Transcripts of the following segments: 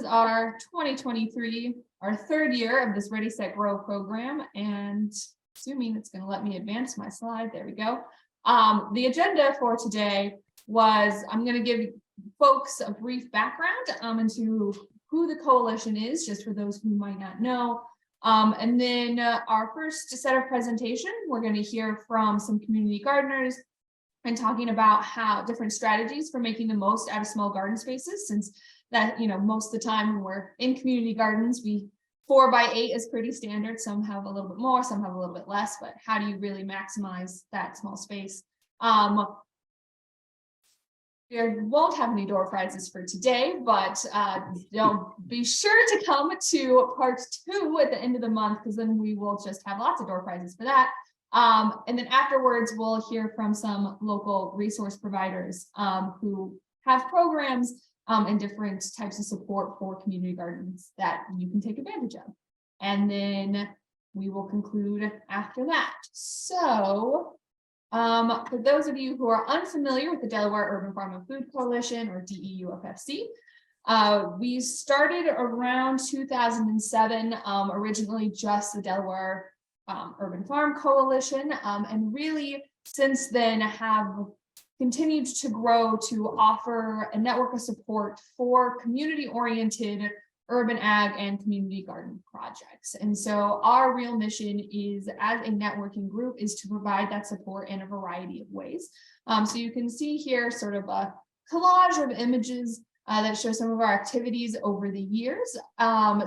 our 2023, our third year of this Ready, Set, Grow program, and assuming it's going to let me advance my slide. There we go. The agenda for today was I'm going to give folks a brief background into who the coalition is, just for those who might not know. And then our first set of presentation, we're going to hear from some community gardeners and talking about how different strategies for making the most out of small garden spaces, since that, most of the time when we're in community gardens, 4 by 8 is pretty standard. Some have a little bit more, some have a little bit less, but how do you really maximize that small space? We won't have any door prizes for today, but don't be sure to come to part 2 at the end of the month, because then we will just have lots of door prizes for that. And then afterwards, we'll hear from some local resource providers who have programs and different types of support for community gardens that you can take advantage of. And then we will conclude after that. So for those of you who are unfamiliar with the Delaware Urban Farm and Food Coalition, or DEUFFC, we started around 2007, originally just the Delaware Urban Farm Coalition, and really since then have continued to grow to offer a network of support for community-oriented urban ag and community garden projects. And so our real mission is, as a networking group, is to provide that support in a variety of ways. So you can see here sort of a collage of images that show some of our activities over the years.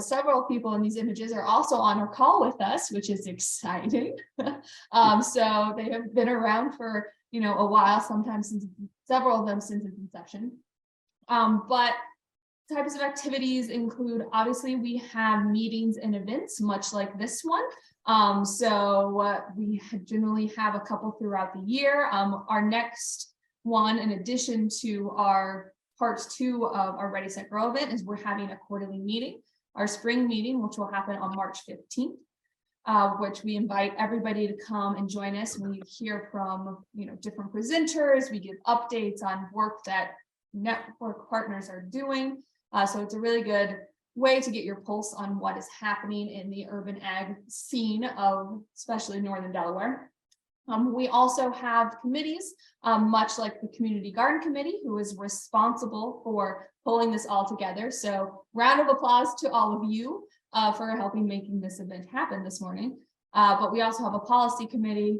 Several people in these images are also on our call with us, which is exciting. So they have been around for a while, sometimes several of them since its inception. But types of activities include, obviously, we have meetings and events, much like this one. So we generally have a couple throughout the year. Our next one, in addition to our part 2 of our Ready, Set, Grow event, is we're having a quarterly meeting, our spring meeting, which will happen on March 15th. Which we invite everybody to come and join us. We hear from different presenters. We give updates on work that network partners are doing. So it's a really good way to get your pulse on what is happening in the urban ag scene of especially Northern Delaware. We also have committees, much like the Community Garden Committee, who is responsible for pulling this all together. So round of applause to all of you for helping making this event happen this morning. But we also have a policy committee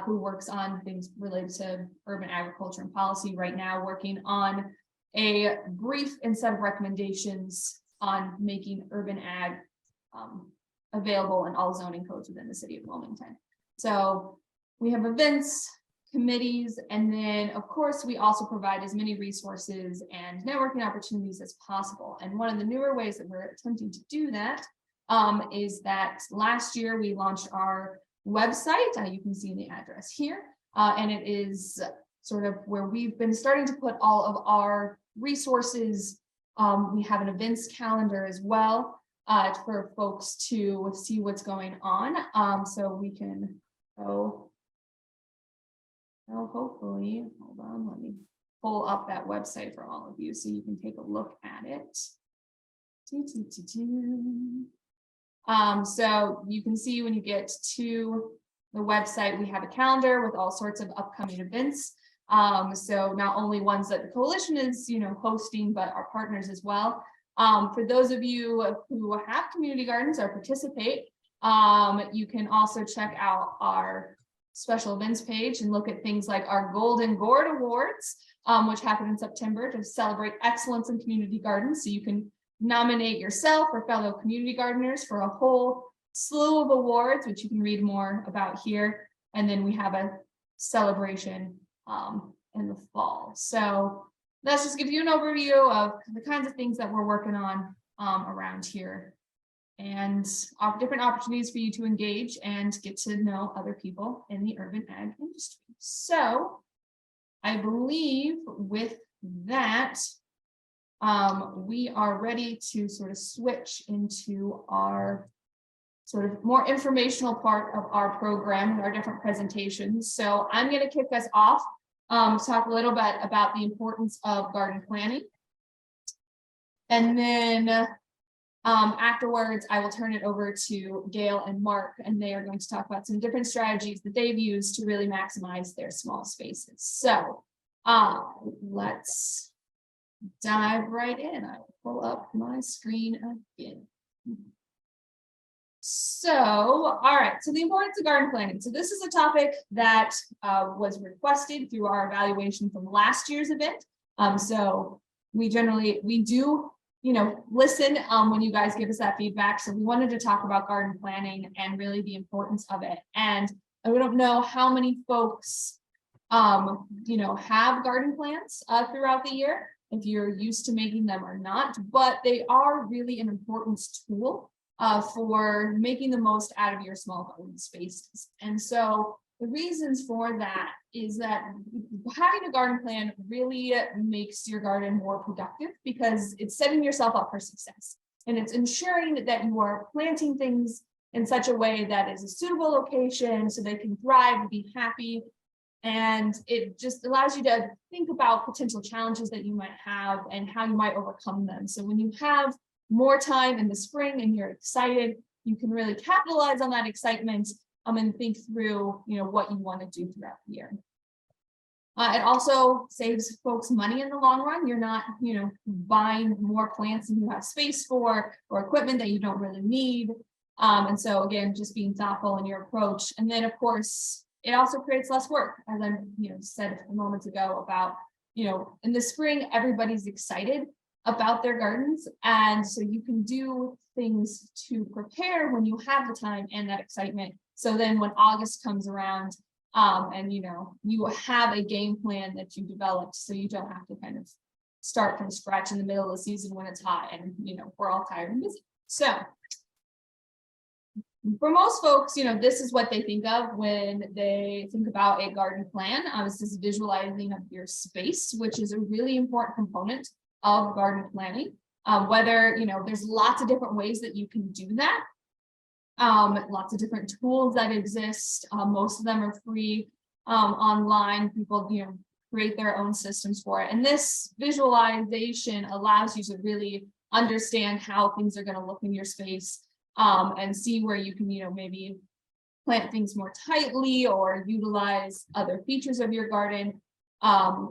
who works on things related to urban agriculture and policy right now, working on a brief and set of recommendations on making urban ag available in all zoning codes within the city of Wilmington. So we have events, committees, and then of course we also provide as many resources and networking opportunities as possible. And one of the newer ways that we're attempting to do that is that last year we launched our website. You can see the address here, and it is sort of where we've been starting to put all of our resources. We have an events calendar as well for folks to see what's going on. So we can go. Hopefully, hold on, let me pull up that website for all of you so you can take a look at it. So you can see when you get to the website, we have a calendar with all sorts of upcoming events. So not only ones that the coalition is, hosting, but our partners as well. For those of you who have community gardens or participate, you can also check out our special events page and look at things like our Golden Gourd Awards, which happen in September to celebrate excellence in community gardens. So you can nominate yourself or fellow community gardeners for a whole slew of awards, which you can read more about here. And then we have a celebration in the fall. So that just gives you an overview of the kinds of things that we're working on around here, and different opportunities for you to engage and get to know other people in the urban ag industry. So I believe with that, we are ready to sort of switch into our sort of more informational part of our program and our different presentations. So I'm going to kick us off, talk a little bit about the importance of garden planning. And then afterwards, I will turn it over to Gail and Mark, and they are going to talk about some different strategies that they've used to really maximize their small spaces. So let's dive right in. I will pull up my screen again. So, all right, so the importance of garden planning. So this is a topic that was requested through our evaluation from last year's event. So we do, listen when you guys give us that feedback. So we wanted to talk about garden planning and really the importance of it. And I don't know how many folks, have garden plans throughout the year, if you're used to making them or not, but they are really an important tool for making the most out of your small garden spaces. And so the reasons for that is that having a garden plan really makes your garden more productive because it's setting yourself up for success. And it's ensuring that you are planting things in such a way that is a suitable location so they can thrive and be happy. And it just allows you to think about potential challenges that you might have and how you might overcome them. So when you have more time in the spring and you're excited, you can really capitalize on that excitement and think through, what you want to do throughout the year. It also saves folks money in the long run. You're not, buying more plants than you have space for or equipment that you don't really need. And so again, just being thoughtful in your approach. And then of course, it also creates less work, as I said a moment ago about, in the spring, everybody's excited about their gardens. And so you can do things to prepare when you have the time and that excitement. So then when August comes around and, you have a game plan that you developed, so you don't have to kind of start from scratch in the middle of the season when it's hot and, we're all tired and busy. So for most folks, this is what they think of when they think about a garden plan. This is visualizing of your space, which is a really important component of garden planning. Whether, there's lots of different ways that you can do that. Lots of different tools that exist. Most of them are free online. People, create their own systems for it. And this visualization allows you to really understand how things are going to look in your space. And see where you can, maybe plant things more tightly or utilize other features of your garden,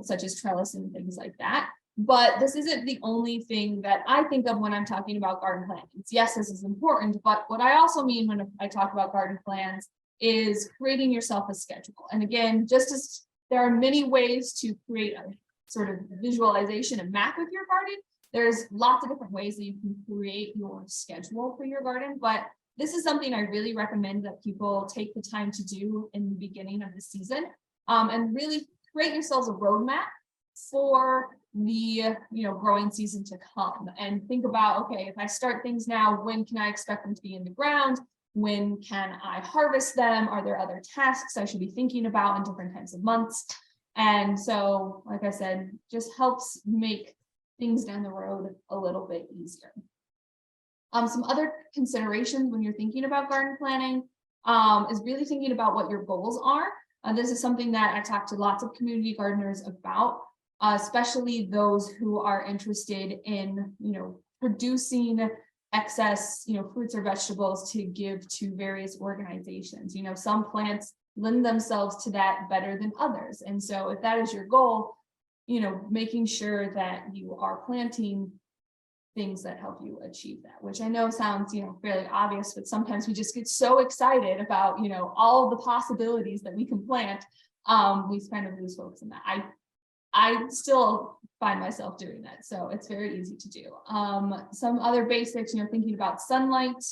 such as trellis and things like that. But this isn't the only thing that I think of when I'm talking about garden plans. Yes, this is important, but what I also mean when I talk about garden plans is creating yourself a schedule. And again, just as there are many ways to create a sort of visualization and map of your garden, there's lots of different ways that you can create your schedule for your garden, but this is something I really recommend that people take the time to do in the beginning of the season, and really create yourselves a roadmap for the growing season to come, and think about, okay, if I start things now, when can I expect them to be in the ground? When can I harvest them? Are there other tasks I should be thinking about in different times of months? And so, like I said, just helps make things down the road a little bit easier. Some other considerations when you're thinking about garden planning is really thinking about what your goals are. This is something that I talk to lots of community gardeners about, especially those who are interested in, producing excess, fruits or vegetables to give to various organizations. Some plants lend themselves to that better than others. And so if that is your goal, making sure that you are planting things that help you achieve that, which I know sounds, fairly obvious, but sometimes we just get so excited about, all the possibilities that we can plant. We kind of lose focus on that. I still find myself doing that. So it's very easy to do. Some other basics, thinking about sunlight,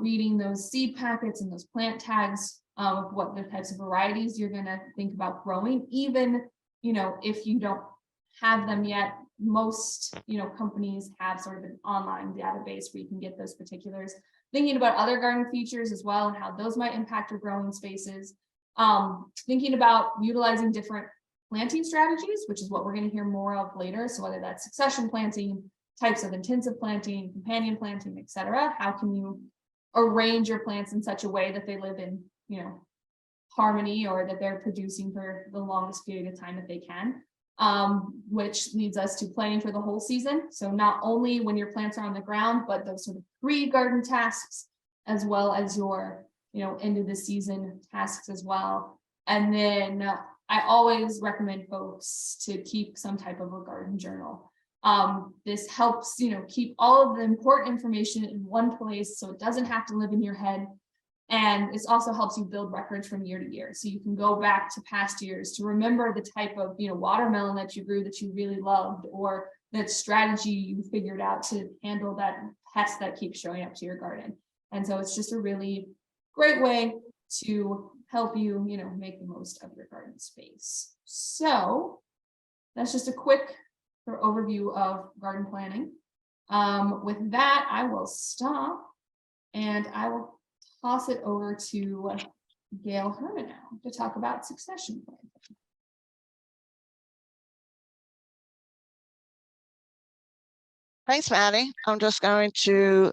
reading those seed packets and those plant tags, what the types of varieties you're going to think about growing, even if you don't have them yet. Most companies have sort of an online database where you can get those particulars. Thinking about other garden features as well and how those might impact your growing spaces. Thinking about utilizing different planting strategies, which is what we're going to hear more of later. So whether that's succession planting, types of intensive planting, companion planting, etc. How can you arrange your plants in such a way that they live in harmony, or that they're producing for the longest period of time that they can. which leads us to planning for the whole season. So not only when your plants are on the ground, but those sort of pre-garden tasks, as well as your, end of the season tasks as well. And then I always recommend folks to keep some type of a garden journal. This helps, keep all of the important information in one place so it doesn't have to live in your head. And it also helps you build records from year to year. So you can go back to past years to remember the type of, watermelon that you grew that you really loved, or that strategy you figured out to handle that pest that keeps showing up to your garden. And so it's just a really great way to help you, make the most of your garden space. So that's just a quick overview of garden planning. With that, I will stop and I will toss it over to Gail Hermenau to talk about succession planting. Thanks, Maddie. I'm just going to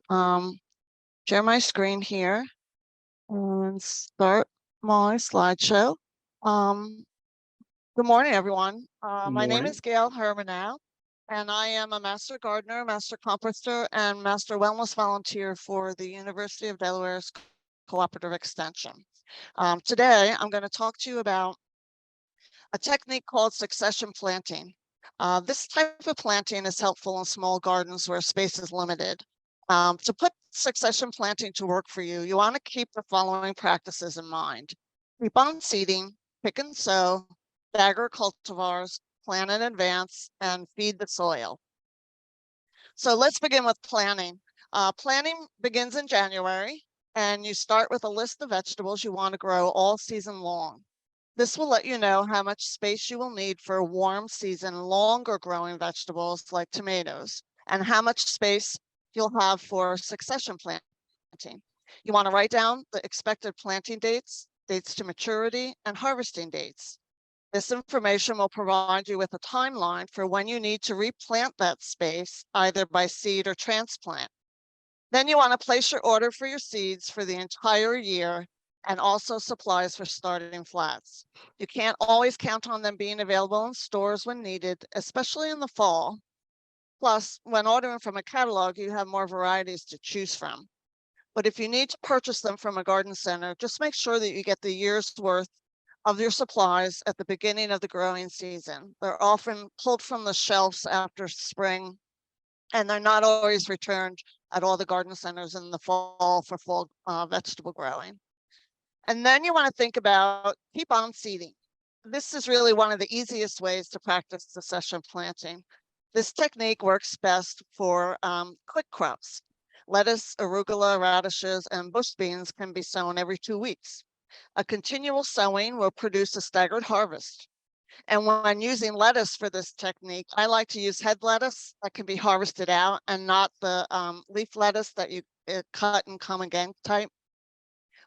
share my screen here and start my slideshow. Good morning, everyone. My name is Gail Hermenau, and I am a master gardener, master composter, and master wellness volunteer for the University of Delaware's Cooperative Extension. Today, I'm going to talk to you about a technique called succession planting. This type of planting is helpful in small gardens where space is limited. To put succession planting to work for you, you want to keep the following practices in mind. Keep on seeding, pick and sow, stagger cultivars, plant in advance, and feed the soil. So let's begin with planting. Planting begins in January, and you start with a list of vegetables you want to grow all season long. This will let you know how much space you will need for warm season, longer growing vegetables like tomatoes, and how much space you'll have for succession planting. You want to write down the expected planting dates, dates to maturity, and harvesting dates. This information will provide you with a timeline for when you need to replant that space, either by seed or transplant. Then you want to place your order for your seeds for the entire year, and also supplies for starting flats. You can't always count on them being available in stores when needed, especially in the fall. Plus, when ordering from a catalog, you have more varieties to choose from. But if you need to purchase them from a garden center, just make sure that you get the year's worth of your supplies at the beginning of the growing season. They're often pulled from the shelves after spring, and they're not always returned at all the garden centers in the fall for fall vegetable growing. And then you want to think about keep on seeding. This is really one of the easiest ways to practice succession planting. This technique works best for quick crops. Lettuce, arugula, radishes, and bush beans can be sown every 2 weeks. A continual sowing will produce a staggered harvest. And when using lettuce for this technique, I like to use head lettuce that can be harvested out and not the leaf lettuce that you cut and come again type.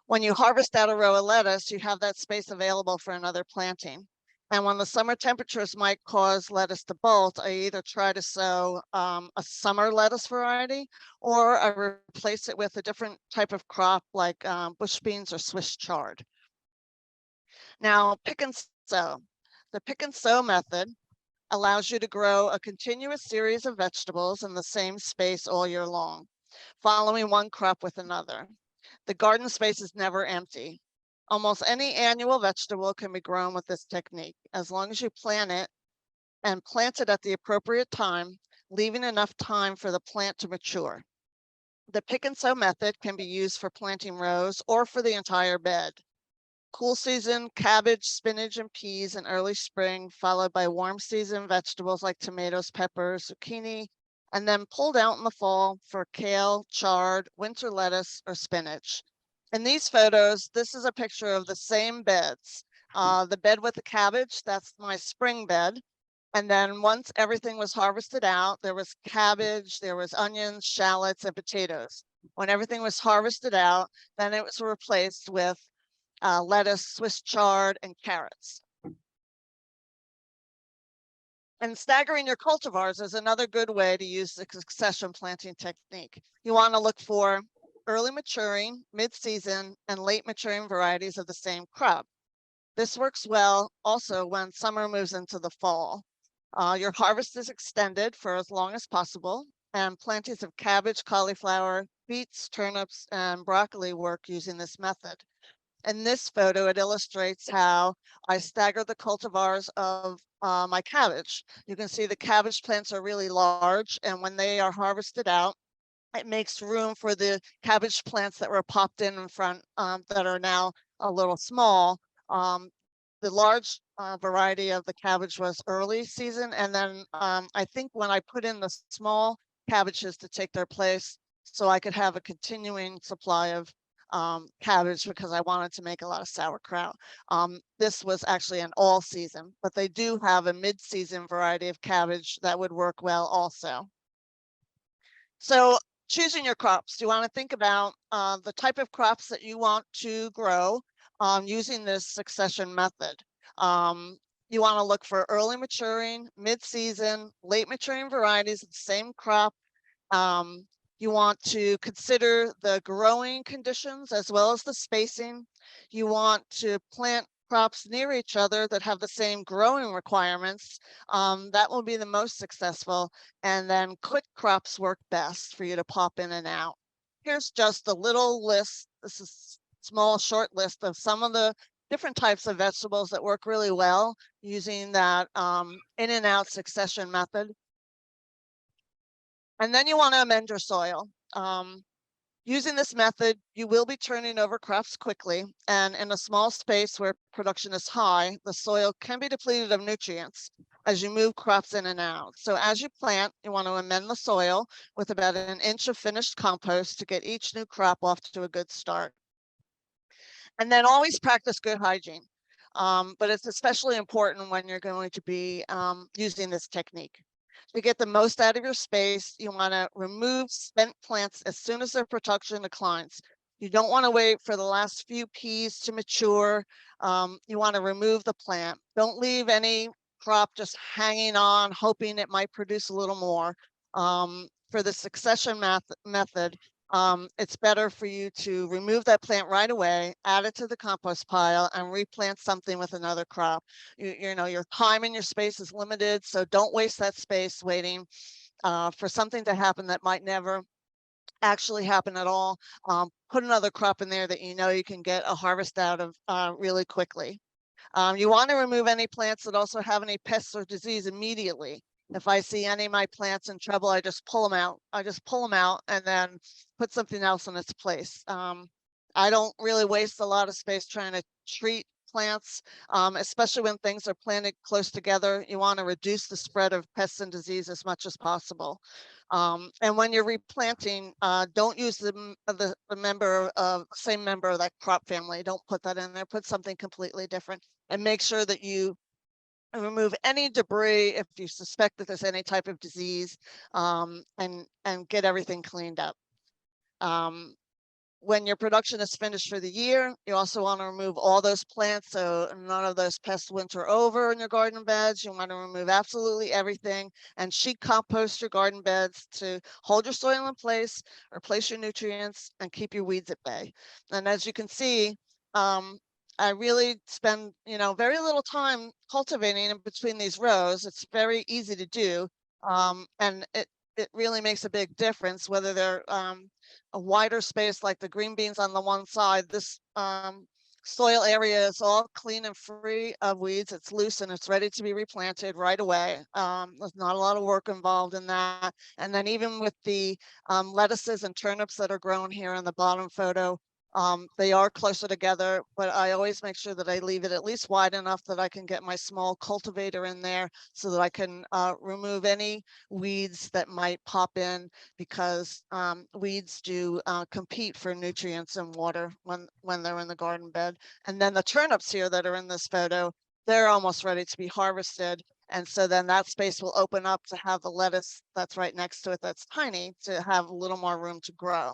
When you harvest out a row of lettuce, you have that space available for another planting. And when the summer temperatures might cause lettuce to bolt, I either try to sow a summer lettuce variety, or I replace it with a different type of crop like bush beans or Swiss chard. Now, pick and sow. The pick and sow method allows you to grow a continuous series of vegetables in the same space all year long, following one crop with another. The garden space is never empty. Almost any annual vegetable can be grown with this technique, as long as you plant it and plant it at the appropriate time, leaving enough time for the plant to mature. The pick and sow method can be used for planting rows or for the entire bed. Cool season, cabbage, spinach, and peas in early spring, followed by warm season vegetables like tomatoes, peppers, zucchini, and then pulled out in the fall for kale, chard, winter lettuce, or spinach. In these photos, this is a picture of the same beds. The bed with the cabbage, that's my spring bed. And then once everything was harvested out, there was cabbage, there was onions, shallots, and potatoes. When everything was harvested out, then it was replaced with lettuce, Swiss chard, and carrots. And staggering your cultivars is another good way to use the succession planting technique. You want to look for early maturing, mid-season, and late maturing varieties of the same crop. This works well also when summer moves into the fall. Your harvest is extended for as long as possible, and plantings of cabbage, cauliflower, beets, turnips, and broccoli work using this method. In this photo, it illustrates how I stagger the cultivars of my cabbage. You can see the cabbage plants are really large, and when they are harvested out, it makes room for the cabbage plants that were popped in front that are now a little small. Um, the large variety of the cabbage was early season, and then I think when I put in the small cabbages to take their place, so I could have a continuing supply of cabbage because I wanted to make a lot of sauerkraut. This was actually an all season, but they do have a mid-season variety of cabbage that would work well also. So choosing your crops, you want to think about the type of crops that you want to grow using this succession method. You want to look for early maturing, mid-season, late maturing varieties of the same crop. You want to consider the growing conditions as well as the spacing. You want to plant crops near each other that have the same growing requirements. That will be the most successful. And then quick crops work best for you to pop in and out. Here's just a little list. This is a small, short list of some of the different types of vegetables that work really well using that in and out succession method. And then you want to amend your soil. Using this method, you will be turning over crops quickly, and in a small space where production is high, the soil can be depleted of nutrients as you move crops in and out. So as you plant, you want to amend the soil with about 1 inch of finished compost to get each new crop off to a good start. And then always practice good hygiene. But it's especially important when you're going to be using this technique. To get the most out of your space, you want to remove spent plants as soon as their production declines. You don't want to wait for the last few peas to mature. You want to remove the plant. Don't leave any crop just hanging on, hoping it might produce a little more. For the succession method, it's better for you to remove that plant right away, add it to the compost pile, and replant something with another crop. You know, your time and your space is limited, so don't waste that space waiting for something to happen that might never actually happen at all. Put another crop in there that you know you can get a harvest out of really quickly. You want to remove any plants that also have any pests or disease immediately. If I see any of my plants in trouble, I just pull them out. I just pull them out and then put something else in its place. I don't really waste a lot of space trying to treat plants, especially when things are planted close together. You want to reduce the spread of pests and disease as much as possible. And when you're replanting, don't use the same member of that crop family. Don't put that in there. Put something completely different, and make sure that you remove any debris if you suspect that there's any type of disease, and get everything cleaned up. When your production is finished for the year, you also want to remove all those plants so none of those pests winter over in your garden beds. You want to remove absolutely everything and sheet compost your garden beds to hold your soil in place, replace your nutrients, and keep your weeds at bay. And as you can see, I really spend, very little time cultivating in between these rows. It's very easy to do, and it really makes a big difference whether they're a wider space like the green beans on the one side. This soil area is all clean and free of weeds. It's loose and it's ready to be replanted right away. There's not a lot of work involved in that. And then even with the lettuces and turnips that are grown here in the bottom photo, they are closer together, but I always make sure that I leave it at least wide enough that I can get my small cultivator in there so that I can remove any weeds that might pop in, because weeds do compete for nutrients and water when they're in the garden bed. And then the turnips here that are in this photo, they're almost ready to be harvested. And so then that space will open up to have the lettuce that's right next to it that's tiny to have a little more room to grow.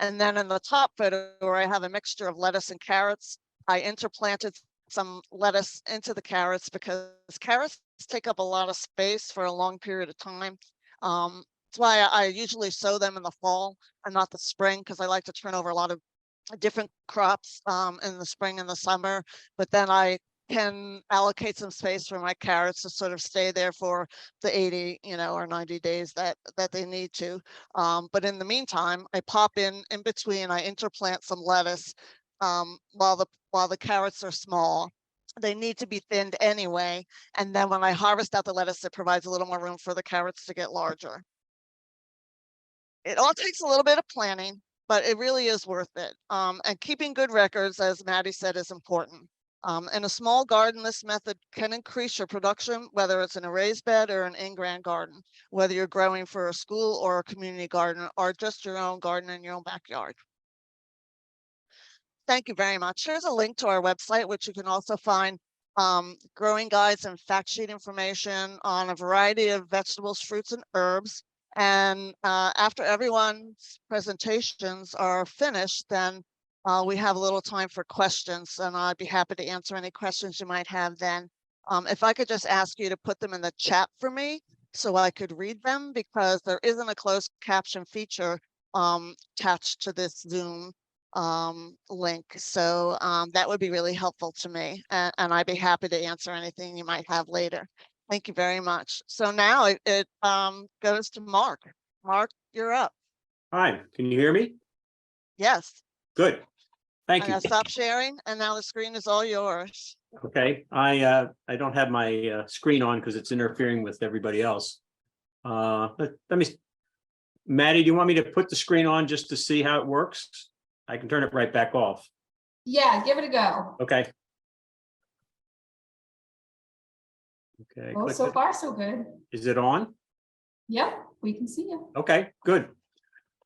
And then in the top photo where I have a mixture of lettuce and carrots, I interplanted some lettuce into the carrots because carrots take up a lot of space for a long period of time. That's why I usually sow them in the fall and not the spring, because I like to turn over a lot of different crops in the spring and the summer. But then I can allocate some space for my carrots to sort of stay there for the 80, or 90 days that they need to. But in the meantime, I pop in between, I interplant some lettuce while the carrots are small. They need to be thinned anyway. And then when I harvest out the lettuce, it provides a little more room for the carrots to get larger. It all takes a little bit of planning, but it really is worth it. And keeping good records, as Maddie said, is important. In a small garden, this method can increase your production, whether it's in a raised bed or an in-ground garden, whether you're growing for a school or a community garden or just your own garden in your own backyard. Thank you very much. Here's a link to our website, which you can also find growing guides and fact sheet information on a variety of vegetables, fruits, and herbs. And after everyone's presentations are finished, then we have a little time for questions, and I'd be happy to answer any questions you might have then. If I could just ask you to put them in the chat for me so I could read them, because there isn't a closed caption feature attached to this Zoom link. So that would be really helpful to me, and I'd be happy to answer anything you might have later. Thank you very much. So now it goes to Mark. Mark, you're up. Hi, can you hear me? Yes. Good. Thank I'm you. gonna stop sharing, and now the screen is all yours. Okay, I don't have my screen on because it's interfering with everybody else. Let me, Maddie, do you want me to put the screen on just to see how it works? I can turn it right back off. Yeah, give it a go. Okay. Okay. Well, so far, so good. Is it on? Yep, we can see you. Okay, good.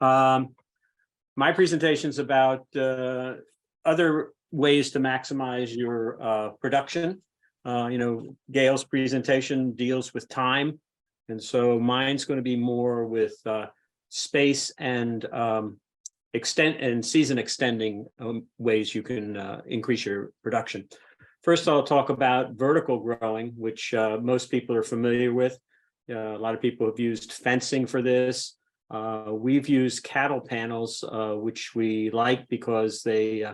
My presentation is about other ways to maximize your production. Gail's presentation deals with time, and so mine's going to be more with space and season extending ways you can increase your production. First, I'll talk about vertical growing, which most people are familiar with. A lot of people have used fencing for this. We've used cattle panels, which we like because they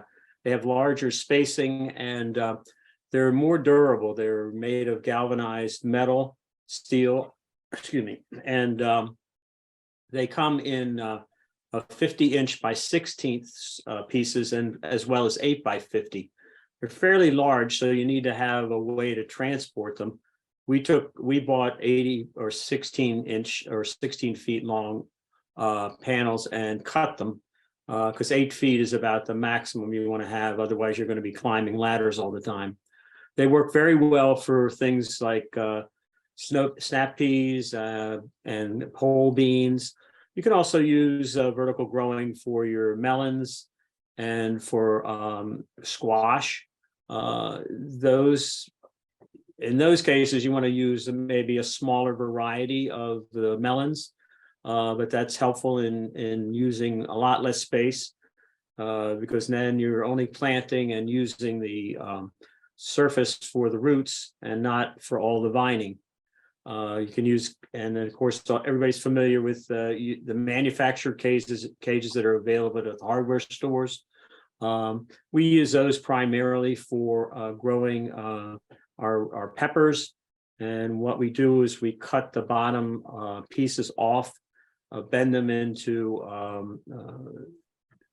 have larger spacing and they're more durable. They're made of galvanized metal, steel, and they come in a 50-inch by 16th pieces, and as well as 8 by 50. They're fairly large, so you need to have a way to transport them. We bought 80 or 16-inch or 16 feet long panels and cut them because 8 feet is about the maximum you want to have. Otherwise, you're going to be climbing ladders all the time. They work very well for things like snap peas and whole beans. You can also use vertical growing for your melons and for squash. In those cases, you want to use maybe a smaller variety of the melons, but that's helpful in using a lot less space because then you're only planting and using the surface for the roots and not for all the vining. You can use, and then of course, everybody's familiar with the manufactured cages that are available at hardware stores. We use those primarily for growing our peppers, and what we do is we cut the bottom pieces off, bend them into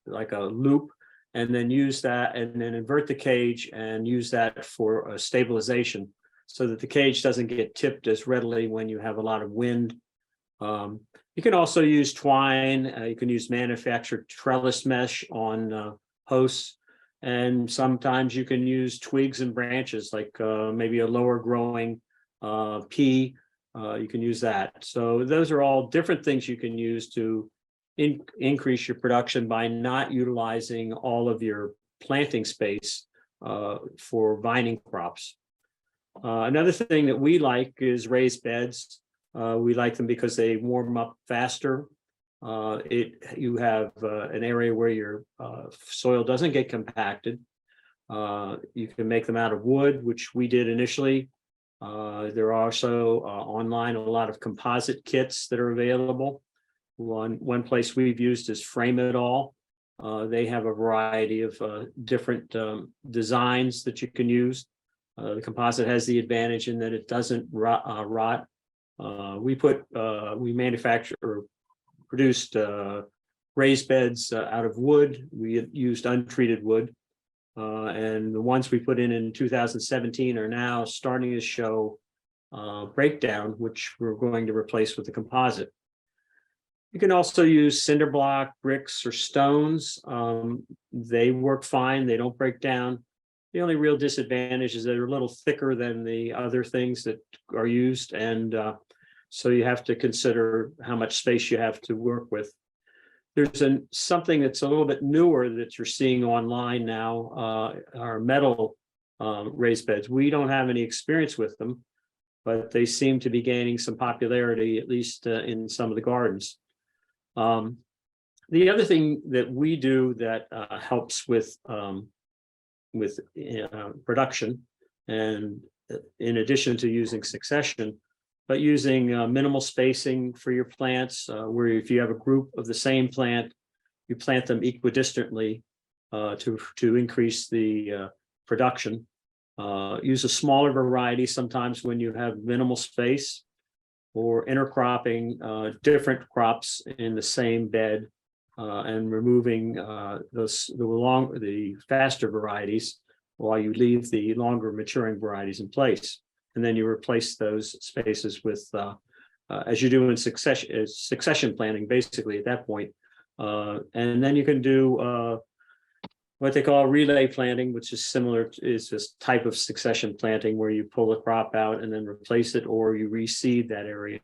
like a loop, and then use that, and then invert the cage and use that for stabilization so that the cage doesn't get tipped as readily when you have a lot of wind. You can also use twine. You can use manufactured trellis mesh on posts, and sometimes you can use twigs and branches, like maybe a lower growing pea. You can use that. So those are all different things you can use to increase your production by not utilizing all of your planting space for vining crops. Another thing that we like is raised beds. We like them because they warm up faster. You have an area where your soil doesn't get compacted. You can make them out of wood, which we did initially. There are also online a lot of composite kits that are available. One place we've used is Frame It All. They have a variety of different designs that you can use. The composite has the advantage in that it doesn't rot. We manufacture or produced raised beds out of wood. We used untreated wood. And the ones we put in 2017 are now starting to show breakdown, which we're going to replace with the composite. You can also use cinder block, bricks, or stones. They work fine. They don't break down. The only real disadvantage is they're a little thicker than the other things that are used. And so you have to consider how much space you have to work with. There's something that's a little bit newer that you're seeing online now, our metal raised beds. We don't have any experience with them, but they seem to be gaining some popularity, at least in some of the gardens. The other thing that we do that helps with production, and in addition to using succession, but using minimal spacing for your plants, where if you have a group of the same plant, you plant them equidistantly to increase the production. Use a smaller variety sometimes when you have minimal space, or intercropping different crops in the same bed and removing the faster varieties while you leave the longer maturing varieties in place. And then you replace those spaces with, as you do in succession planting, basically at that point. And then you can do what they call relay planting, which is similar, is this type of succession planting where you pull the crop out and then replace it, or you reseed that area.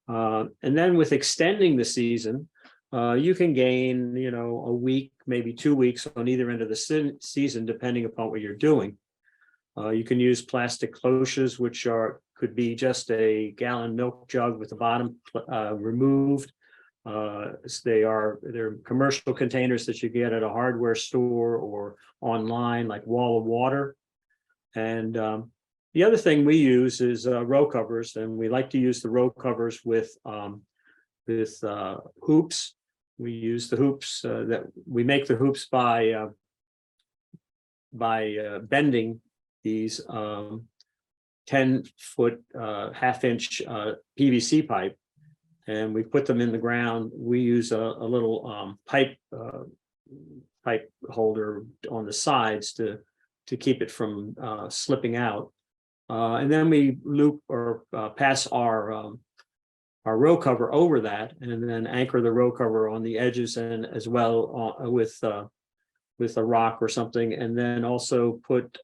And then with extending the season, you can gain, a week, maybe 2 weeks on either end of the season, depending upon what you're doing. You can use plastic cloches, which could be just a gallon milk jug with the bottom removed. They're commercial containers that you get at a hardware store or online, like Wall of Water. And the other thing we use is row covers, and we like to use the row covers with hoops. We use the hoops that we make the hoops by bending these 10-foot half-inch PVC pipe, and we put them in the ground. We use a little pipe holder on the sides to keep it from slipping out, and then we loop or pass our row cover over that, and then anchor the row cover on the edges, and as well with a rock or something, and then also put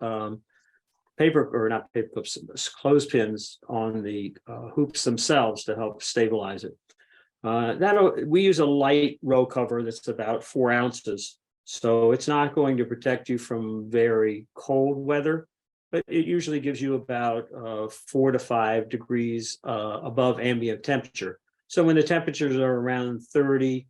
clothespins on the hoops themselves to help stabilize it. We use a light row cover that's about 4 ounces, so it's not going to protect you from very cold weather, but it usually gives you about 4 to 5 degrees above ambient temperature. So when the temperatures are around 30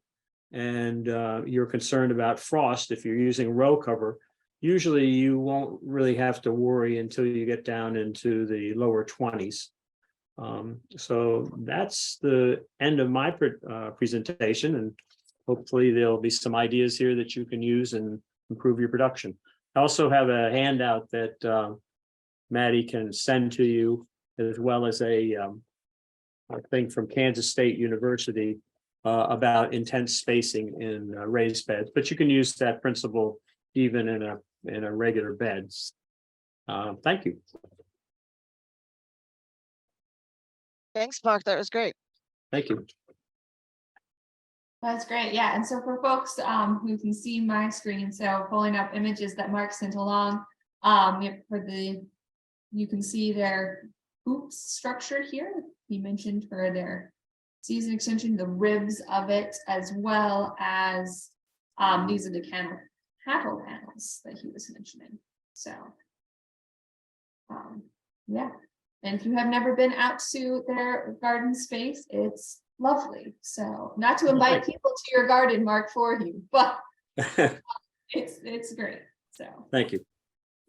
and you're concerned about frost, if you're using row cover, usually you won't really have to worry until you get down into the lower 20s. So that's the end of my presentation, and hopefully there'll be some ideas here that you can use and improve your production. I also have a handout that Madi can send to you, as well as a thing from Kansas State University about intense spacing in raised beds, but you can use that principle even in a regular bed. Thank you. Thanks, Mark. That was great. Thank you. That's great. Yeah. And so for folks who can see my screen, so pulling up images that Mark sent along, you can see their hoops structure here. He mentioned for their season extension, the ribs of it, as well as these are the cattle panels that he was mentioning. So yeah. And if you have never been out to their garden space, it's lovely. So not to invite people to your garden, Mark, for you, but it's great. So thank you.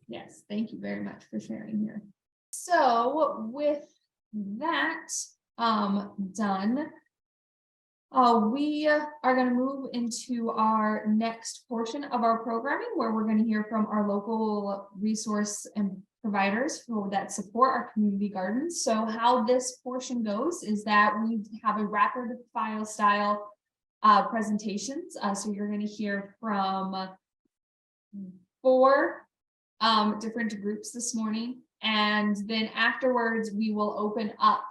Yes, thank you very much for sharing here. So with that done, we are going to move into our next portion of our programming, where we're going to hear from our local resource and providers that support our community gardens. So how this portion goes is that we have a rapid fire style presentations. So you're going to hear from 4 different groups this morning. And then afterwards, we will open up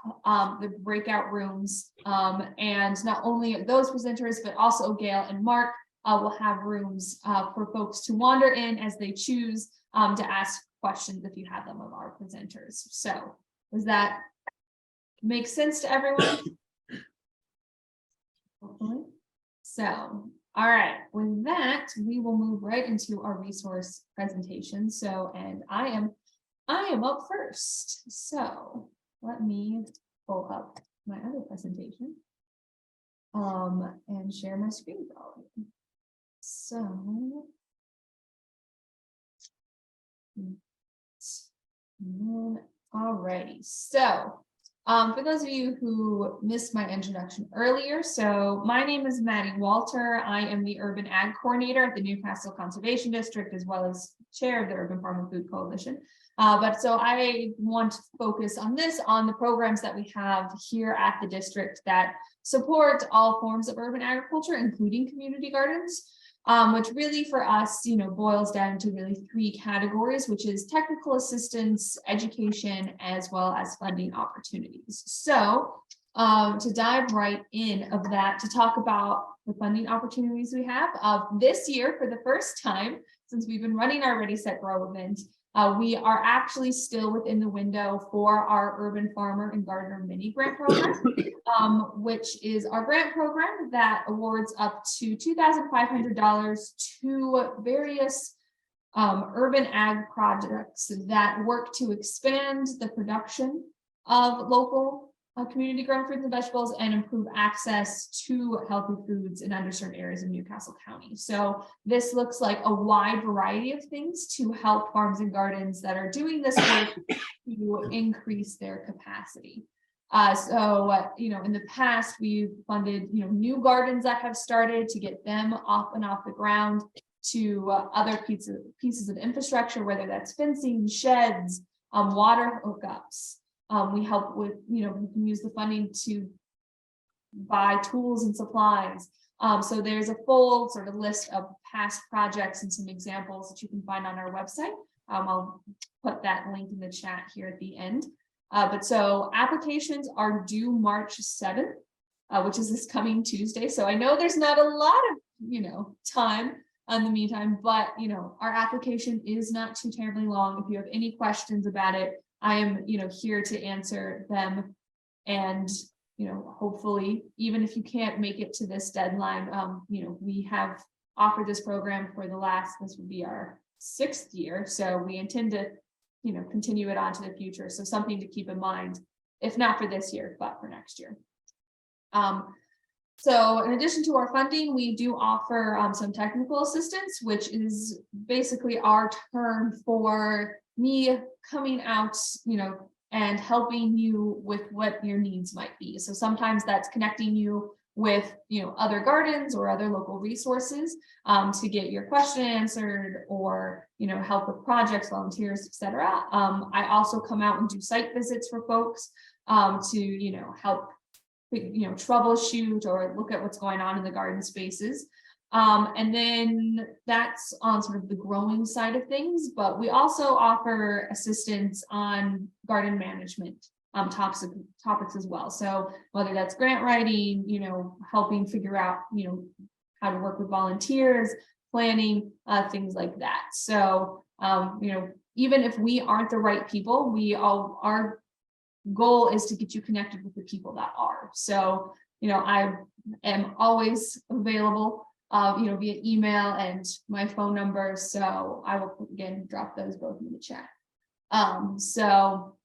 the breakout rooms. And not only those presenters, but also Gail and Mark will have rooms for folks to wander in as they choose to ask questions if you have them of our presenters. So does that make sense to everyone? Hopefully. So, all right, with that, we will move right into our resource presentation. So, and I am up first. So let me pull up my other presentation and share my screen for all of you. So alrighty, so for those of you who missed my introduction earlier, so my name is Madi Walter. I am the Urban Ag Coordinator at the Newcastle Conservation District, as well as chair of the Urban Farm and Food Coalition. But so I want to focus on the programs that we have here at the district that support all forms of urban agriculture, including community gardens. Which really for us, boils down to really 3 categories, which is technical assistance, education, as well as funding opportunities. So to dive right in of that, to talk about the funding opportunities we have this year, for the first time since we've been running our Ready, Set, Grow event, we are actually still within the window for our Urban Farmer and Gardener Mini Grant Program, which is our grant program that awards up to $2,500 to various urban ag projects that work to expand the production of local community grown fruits and vegetables and improve access to healthy foods in underserved areas of Newcastle County. So this looks like a wide variety of things to help farms and gardens that are doing this work to increase their capacity. So in the past, we've funded, new gardens that have started to get them off the ground, to other pieces of infrastructure, whether that's fencing, sheds, water hookups. We help with, we can use the funding to buy tools and supplies. So there's a full sort of list of past projects and some examples that you can find on our website. I'll put that link in the chat here at the end. But so applications are due March 7th, which is this coming Tuesday. So I know there's not a lot of, time in the meantime, but, our application is not too terribly long. If you have any questions about it, I am, here to answer them. And, hopefully, even if you can't make it to this deadline, we have offered this program for this would be our 6th year. So we intend to, continue it on to the future. So something to keep in mind, if not for this year, but for next year. So in addition to our funding, we do offer some technical assistance, which is basically our term for me coming out, and helping you with what your needs might be. So sometimes that's connecting you with, other gardens or other local resources to get your question answered, or, help with projects, volunteers, etc. I also come out and do site visits for folks to, help, troubleshoot or look at what's going on in the garden spaces. And then that's on sort of the growing side of things, but we also offer assistance on garden management topics as well. So whether that's grant writing, helping figure out, how to work with volunteers, planning, things like that. So, even if we aren't the right people, our goal is to get you connected with the people that are. So, I am always available, via email and my phone number. So I will again drop those both in the chat. So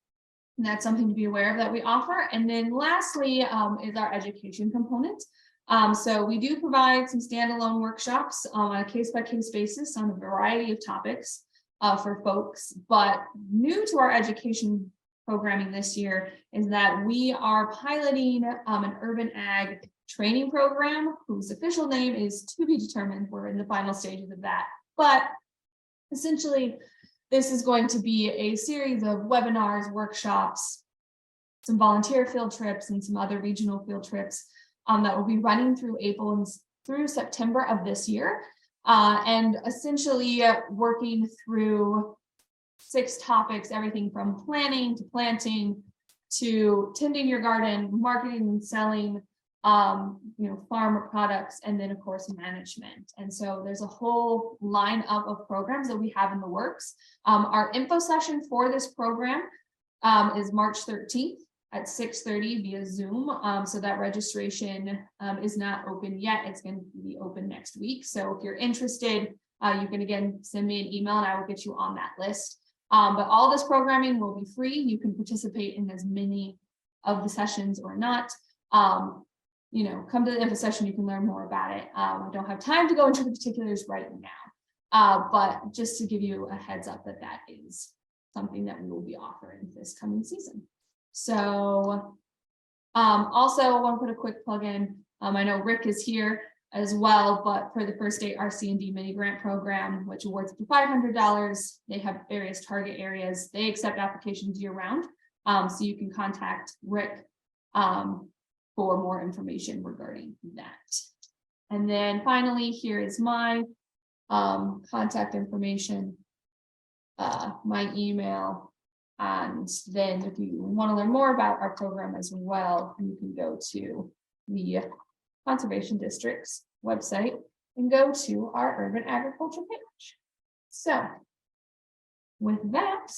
that's something to be aware of that we offer. And then lastly is our education component. So we do provide some standalone workshops on a case-by-case basis on a variety of topics for folks. But new to our education programming this year is that we are piloting an urban ag training program whose official name is to be determined. We're in the final stages of that. But essentially, this is going to be a series of webinars, workshops, some volunteer field trips, and some other regional field trips that will be running through April and through September of this year. And essentially working through 6 topics, everything from planning to planting to tending your garden, marketing and selling, farm products, and then of course management. And so there's a whole lineup of programs that we have in the works. Our info session for this program is March 13th at 6:30 via Zoom. So that registration is not open yet. It's going to be open next week. So if you're interested, you can again send me an email and I will get you on that list. But all this programming will be free. You can participate in as many of the sessions or not. Come to the info session, you can learn more about it. I don't have time to go into the particulars right now, but just to give you a heads up that is something that we will be offering this coming season. So also I want to put a quick plug in. I know Rick is here as well, but for the First Aid RC&D mini grant program, which awards up to $500, they have various target areas. They accept applications year round. So you can contact Rick for more information regarding that. And then finally, here is my contact information, my email. And then if you want to learn more about our program as well, you can go to the Conservation District's website and go to our urban agriculture page. So with that,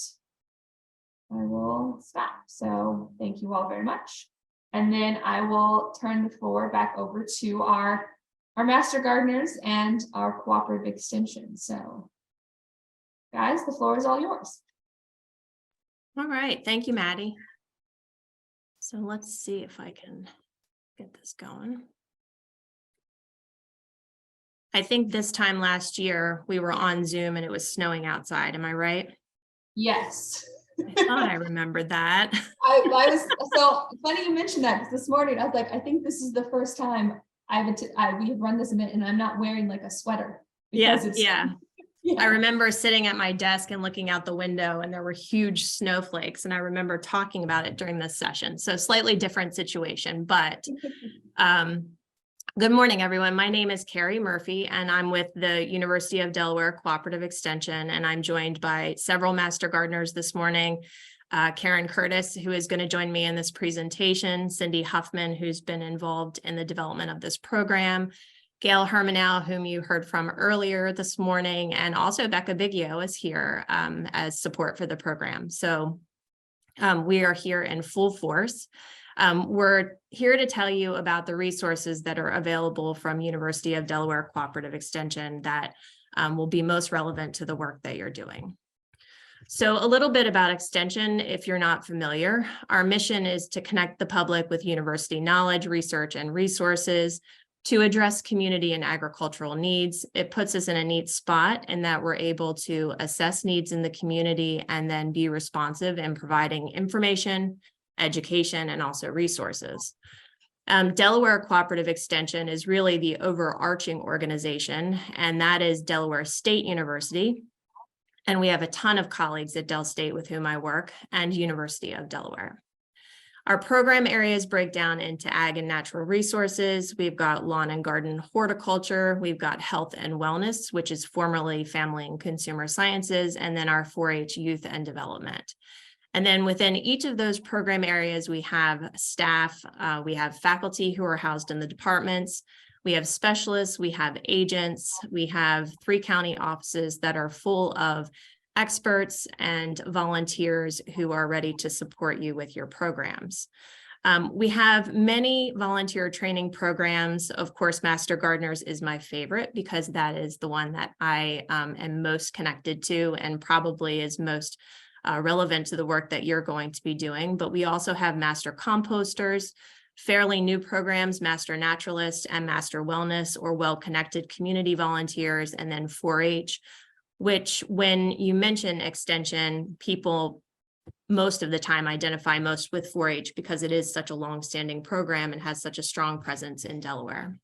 I will stop. So thank you all very much. And then I will turn the floor back over to our master gardeners and our cooperative extension. So guys, the floor is all yours. All right, thank you, Maddie. So let's see if I can get this going. I think this time last year we were on Zoom and it was snowing outside. Am I right? Yes. I thought I remembered that. I was so funny you mentioned that, because this morning I was like, I think this is the first time we have run this event and I'm not wearing like a sweater. Yes, yeah. Yeah. I remember sitting at my desk and looking out the window and there were huge snowflakes, and I remember talking about it during this session. So slightly different situation, but good morning, everyone. My name is Carrie Murphy, and I'm with the University of Delaware Cooperative Extension, and I'm joined by several Master Gardeners this morning. Karen Curtis, who is going to join me in this presentation, Cindy Huffman, who's been involved in the development of this program, Gail Hermenau, whom you heard from earlier this morning, and also Becca Biggio is here as support for the program. So we are here in full force. We're here to tell you about the resources that are available from University of Delaware Cooperative Extension that will be most relevant to the work that you're doing. So a little bit about Extension, if you're not familiar. Our mission is to connect the public with university knowledge, research, and resources to address community and agricultural needs. It puts us in a neat spot in that we're able to assess needs in the community and then be responsive in providing information, education, and also resources. Delaware Cooperative Extension is really the overarching organization, and that is Delaware State University. And we have a ton of colleagues at Del State with whom I work, and University of Delaware. Our program areas break down into ag and natural resources. We've got lawn and garden horticulture. We've got health and wellness, which is formerly family and consumer sciences, and then our 4-H youth and development. And then within each of those program areas, we have staff, we have faculty who are housed in the departments, we have specialists, we have agents, we have 3 county offices that are full of experts and volunteers who are ready to support you with your programs. We have many volunteer training programs. Of course, Master Gardeners is my favorite because that is the one that I am most connected to and probably is most relevant to the work that you're going to be doing. But we also have Master Composters, fairly new programs, Master Naturalist and Master Wellness or Well-Connected Community Volunteers, and then 4-H, which when you mention extension, people most of the time identify most with 4-H because it is such a long-standing program and has such a strong presence in Delaware.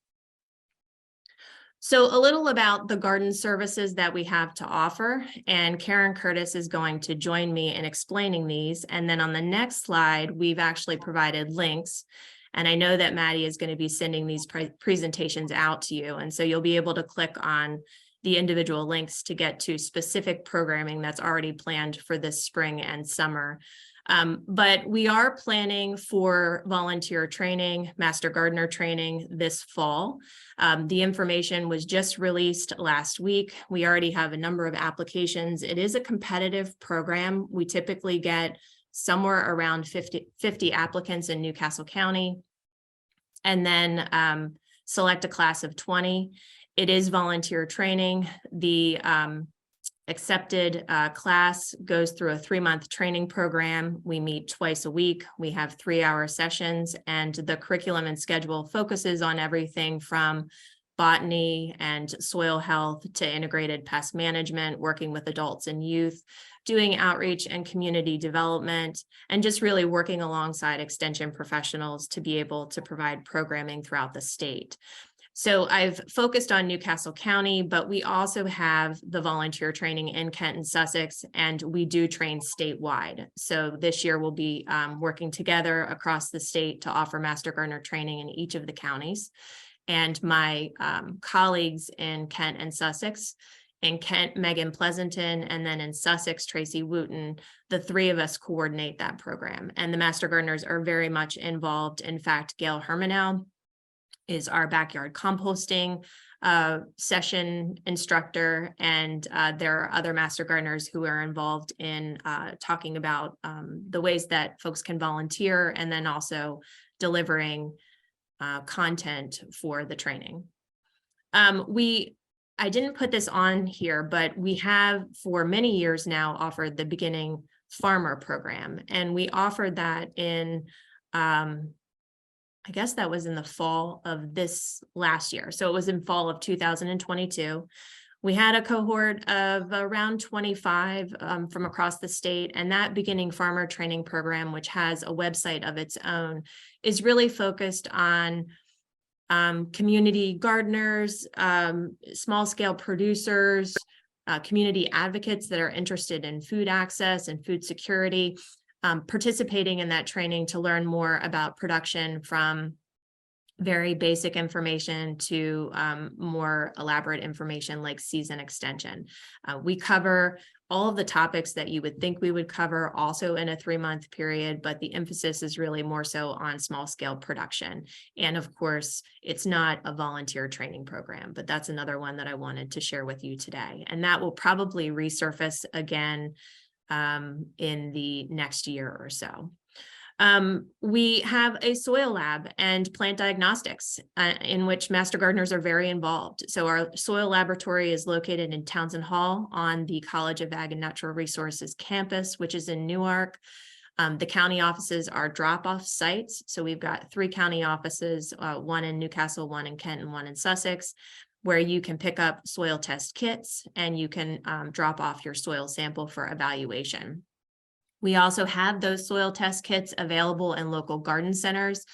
So a little about the garden services that we have to offer, and Karen Curtis is going to join me in explaining these. And then on the next slide, we've actually provided links. And I know that Madi is going to be sending these presentations out to you. And so you'll be able to click on the individual links to get to specific programming that's already planned for this spring and summer. But we are planning for volunteer training, Master Gardener training this fall. The information was just released last week. We already have a number of applications. It is a competitive program. We typically get somewhere around 50 applicants in Newcastle County, and then select a class of 20. It is volunteer training. The accepted class goes through a 3-month training program. We meet twice a week. We have 3-hour sessions, and the curriculum and schedule focuses on everything from botany and soil health to integrated pest management, working with adults and youth, doing outreach and community development, and just really working alongside extension professionals to be able to provide programming throughout the state. So I've focused on Newcastle County, but we also have the volunteer training in Kent and Sussex, and we do train statewide. So this year we'll be working together across the state to offer Master Gardener training in each of the counties. And my colleagues in Kent and Sussex, in Kent, Megan Pleasanton, and then in Sussex, Tracy Wooten, the 3 of us coordinate that program. And the Master Gardeners are very much involved. In fact, Gail Hermenau is our backyard composting session instructor, and there are other Master Gardeners who are involved in talking about the ways that folks can volunteer, and then also delivering content for the training. I didn't put this on here, but we have for many years now offered the Beginning Farmer program, and we offered that in I guess that was in the fall of this last year. So it was in fall of 2022. We had a cohort of around 25 from across the state, and that Beginning Farmer training program, which has a website of its own, is really focused on community gardeners, small scale producers, community advocates that are interested in food access and food security, participating in that training to learn more about production, from very basic information to more elaborate information like season extension. We cover all of the topics that you would think we would cover also in a 3-month period, but the emphasis is really more so on small scale production. And of course, it's not a volunteer training program, but that's another one that I wanted to share with you today. And that will probably resurface again in the next year or so. We have a soil lab and plant diagnostics in which Master Gardeners are very involved. So our soil laboratory is located in Townsend Hall on the College of Ag and Natural Resources campus, which is in Newark. The county offices are drop-off sites. So we've got 3 county offices, 1 in Newcastle, 1 in Kent, and 1 in Sussex, where you can pick up soil test kits and you can drop off your soil sample for evaluation. We also have those soil test kits available in local garden centers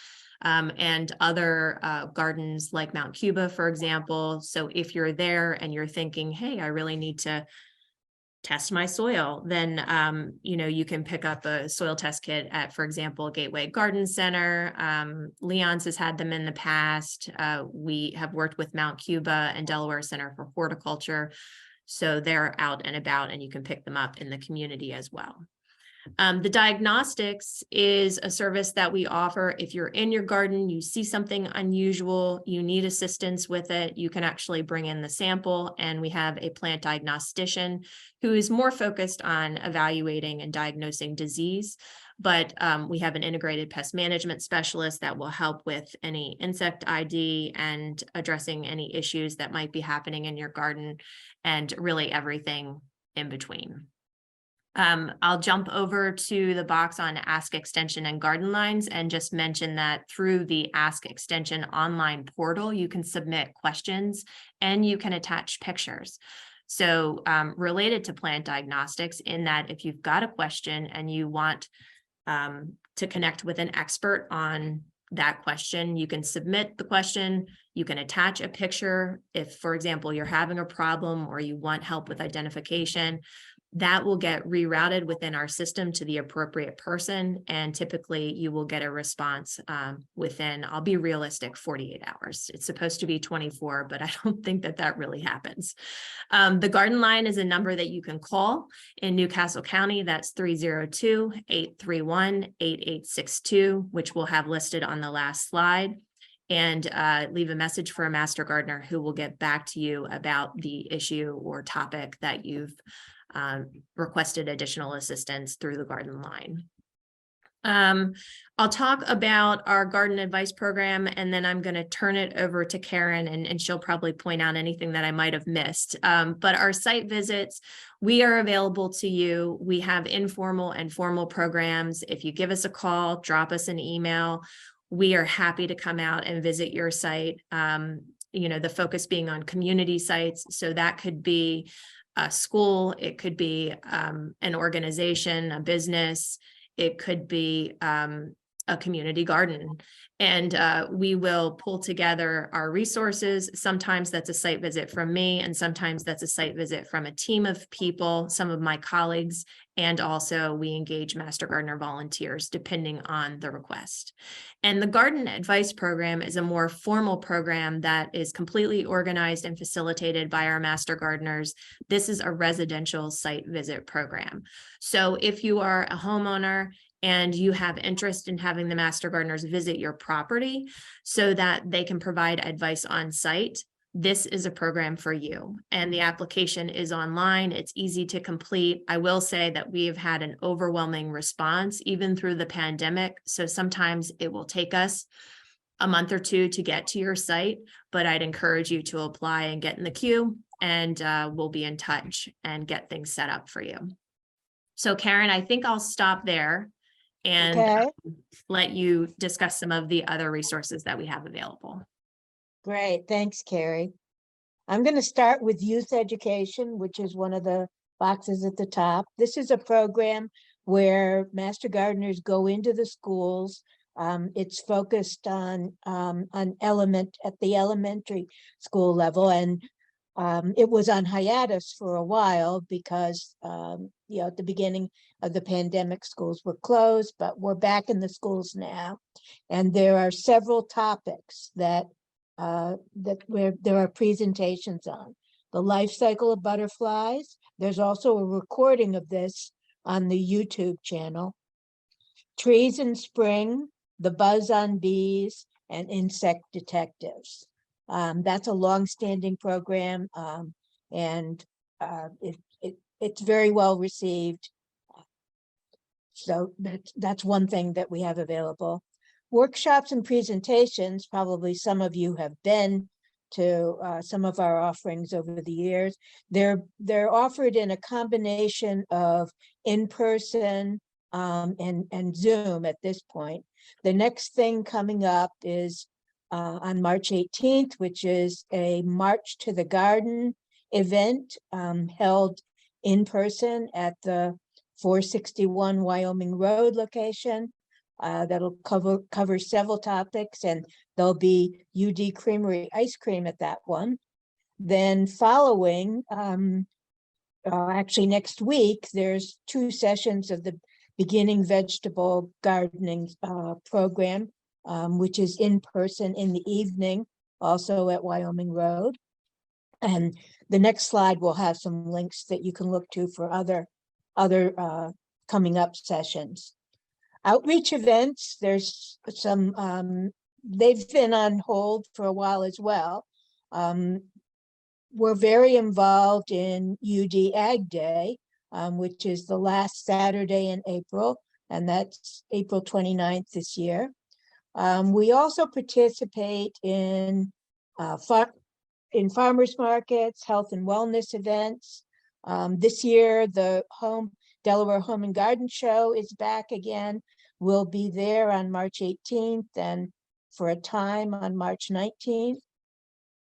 and other gardens like Mount Cuba, for example. So if you're there and you're thinking, hey, I really need to test my soil, then you can pick up a soil test kit at, for example, Gateway Garden Center. Leon's has had them in the past. We have worked with Mount Cuba and Delaware Center for Horticulture. So they're out and about and you can pick them up in the community as well. The diagnostics is a service that we offer. If you're in your garden, you see something unusual, you need assistance with it, you can actually bring in the sample, and we have a plant diagnostician who is more focused on evaluating and diagnosing disease. But we have an integrated pest management specialist that will help with any insect ID and addressing any issues that might be happening in your garden, and really everything in between. I'll jump over to the box on Ask Extension and Garden Lines and just mention that through the Ask Extension online portal, you can submit questions and you can attach pictures. So related to plant diagnostics, in that if you've got a question and you want to connect with an expert on that question. You can submit the question, you can attach a picture if, for example, you're having a problem or you want help with identification. That will get rerouted within our system to the appropriate person, and typically you will get a response within, I'll be realistic, 48 hours. It's supposed to be 24, but I don't think that that really happens. The Garden Line is a number that you can call in Newcastle County. That's 302-831-8862, which we'll have listed on the last slide, and leave a message for a Master Gardener who will get back to you about the issue or topic that you've requested additional assistance through the Garden Line. I'll talk about our garden advice program, and then I'm going to turn it over to Karen, and she'll probably point out anything that I might have missed. But our site visits, we are available to you. We have informal and formal programs. If you give us a call, drop us an email, we are happy to come out and visit your site. The focus being on community sites. So that could be a school, it could be an organization, a business, it could be a community garden. And we will pull together our resources. Sometimes that's a site visit from me, and sometimes that's a site visit from a team of people, some of my colleagues, and also we engage Master Gardener volunteers depending on the request. And the Garden Advice Program is a more formal program that is completely organized and facilitated by our Master Gardeners. This is a residential site visit program. So if you are a homeowner and you have interest in having the Master Gardeners visit your property so that they can provide advice on site, this is a program for you. And the application is online. It's easy to complete. I will say that we have had an overwhelming response even through the pandemic. So sometimes it will take us a month or two to get to your site, but I'd encourage you to apply and get in the queue, and we'll be in touch and get things set up for you. So Karen, I think I'll stop there and let you discuss some of the other resources that we have available. Great, thanks, Carrie. I'm going to start with youth education, which is one of the boxes at the top. This is a program where Master Gardeners go into the schools. It's focused on at the elementary school level, and it was on hiatus for a while because at the beginning of the pandemic, schools were closed, but we're back in the schools now, and there are several topics that where there are presentations on. The life cycle of butterflies. There's also a recording of this on the YouTube channel. Trees in spring, the buzz on bees, and insect detectives. That's a long-standing program, and it's very well received. So that's one thing that we have available. Workshops and presentations, probably some of you have been to some of our offerings over the years. They're offered in a combination of in-person and Zoom at this point. The next thing coming up is on March 18th, which is a March to the Garden event held in person at the 461 Wyoming Road location. That'll cover several topics, and there'll be UD Creamery ice cream at that one. Then following, actually next week, there's 2 sessions of the beginning vegetable gardening program, which is in person in the evening, also at Wyoming Road. And the next slide will have some links that you can look to for other coming up sessions. Outreach events, there's some, they've been on hold for a while as well. We're very involved in UD Ag Day, which is the last Saturday in April, and that's April 29th this year. We also participate in farmers markets, health and wellness events. This year, the Delaware Home and Garden Show is back again. We'll be there on March 18th and for a time on March 19th.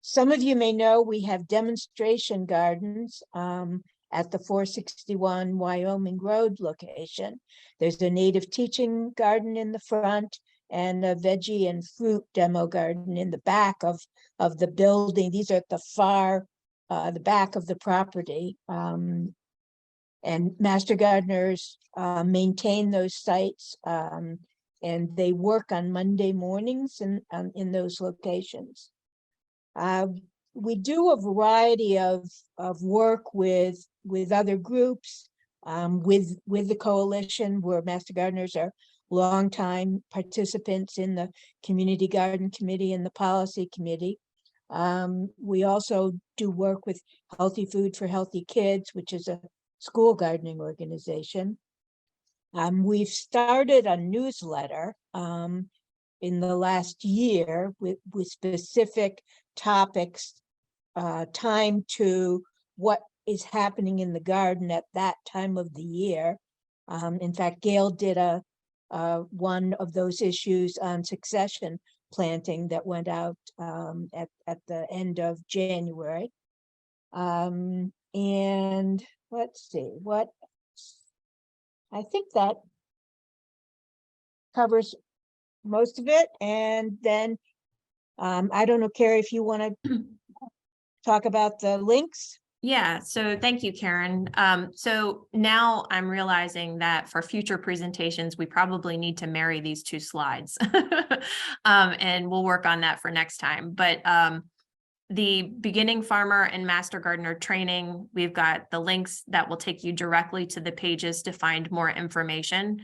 Some of you may know we have demonstration gardens at the 461 Wyoming Road location. There's a native teaching garden in the front, and a veggie and fruit demo garden in the back of the building. These are at the back of the property. And master gardeners maintain those sites, and they work on Monday mornings in those locations. We do a variety of work with other groups, with the coalition, where master gardeners are longtime participants in the community garden committee and the policy committee. We also do work with Healthy Food for Healthy Kids, which is a school gardening organization. We've started a newsletter in the last year with specific topics timed to what is happening in the garden at that time of the year. In fact, Gail did one of those issues on succession planting that went out at the end of January. And let's see, I think that covers most of it. And then I don't know, Carrie, if you want to talk about the links. Yeah, so thank you, Karen. So now I'm realizing that for future presentations, we probably need to marry these two slides. And we'll work on that for next time. But the beginning farmer and master gardener training, we've got the links that will take you directly to the pages to find more information.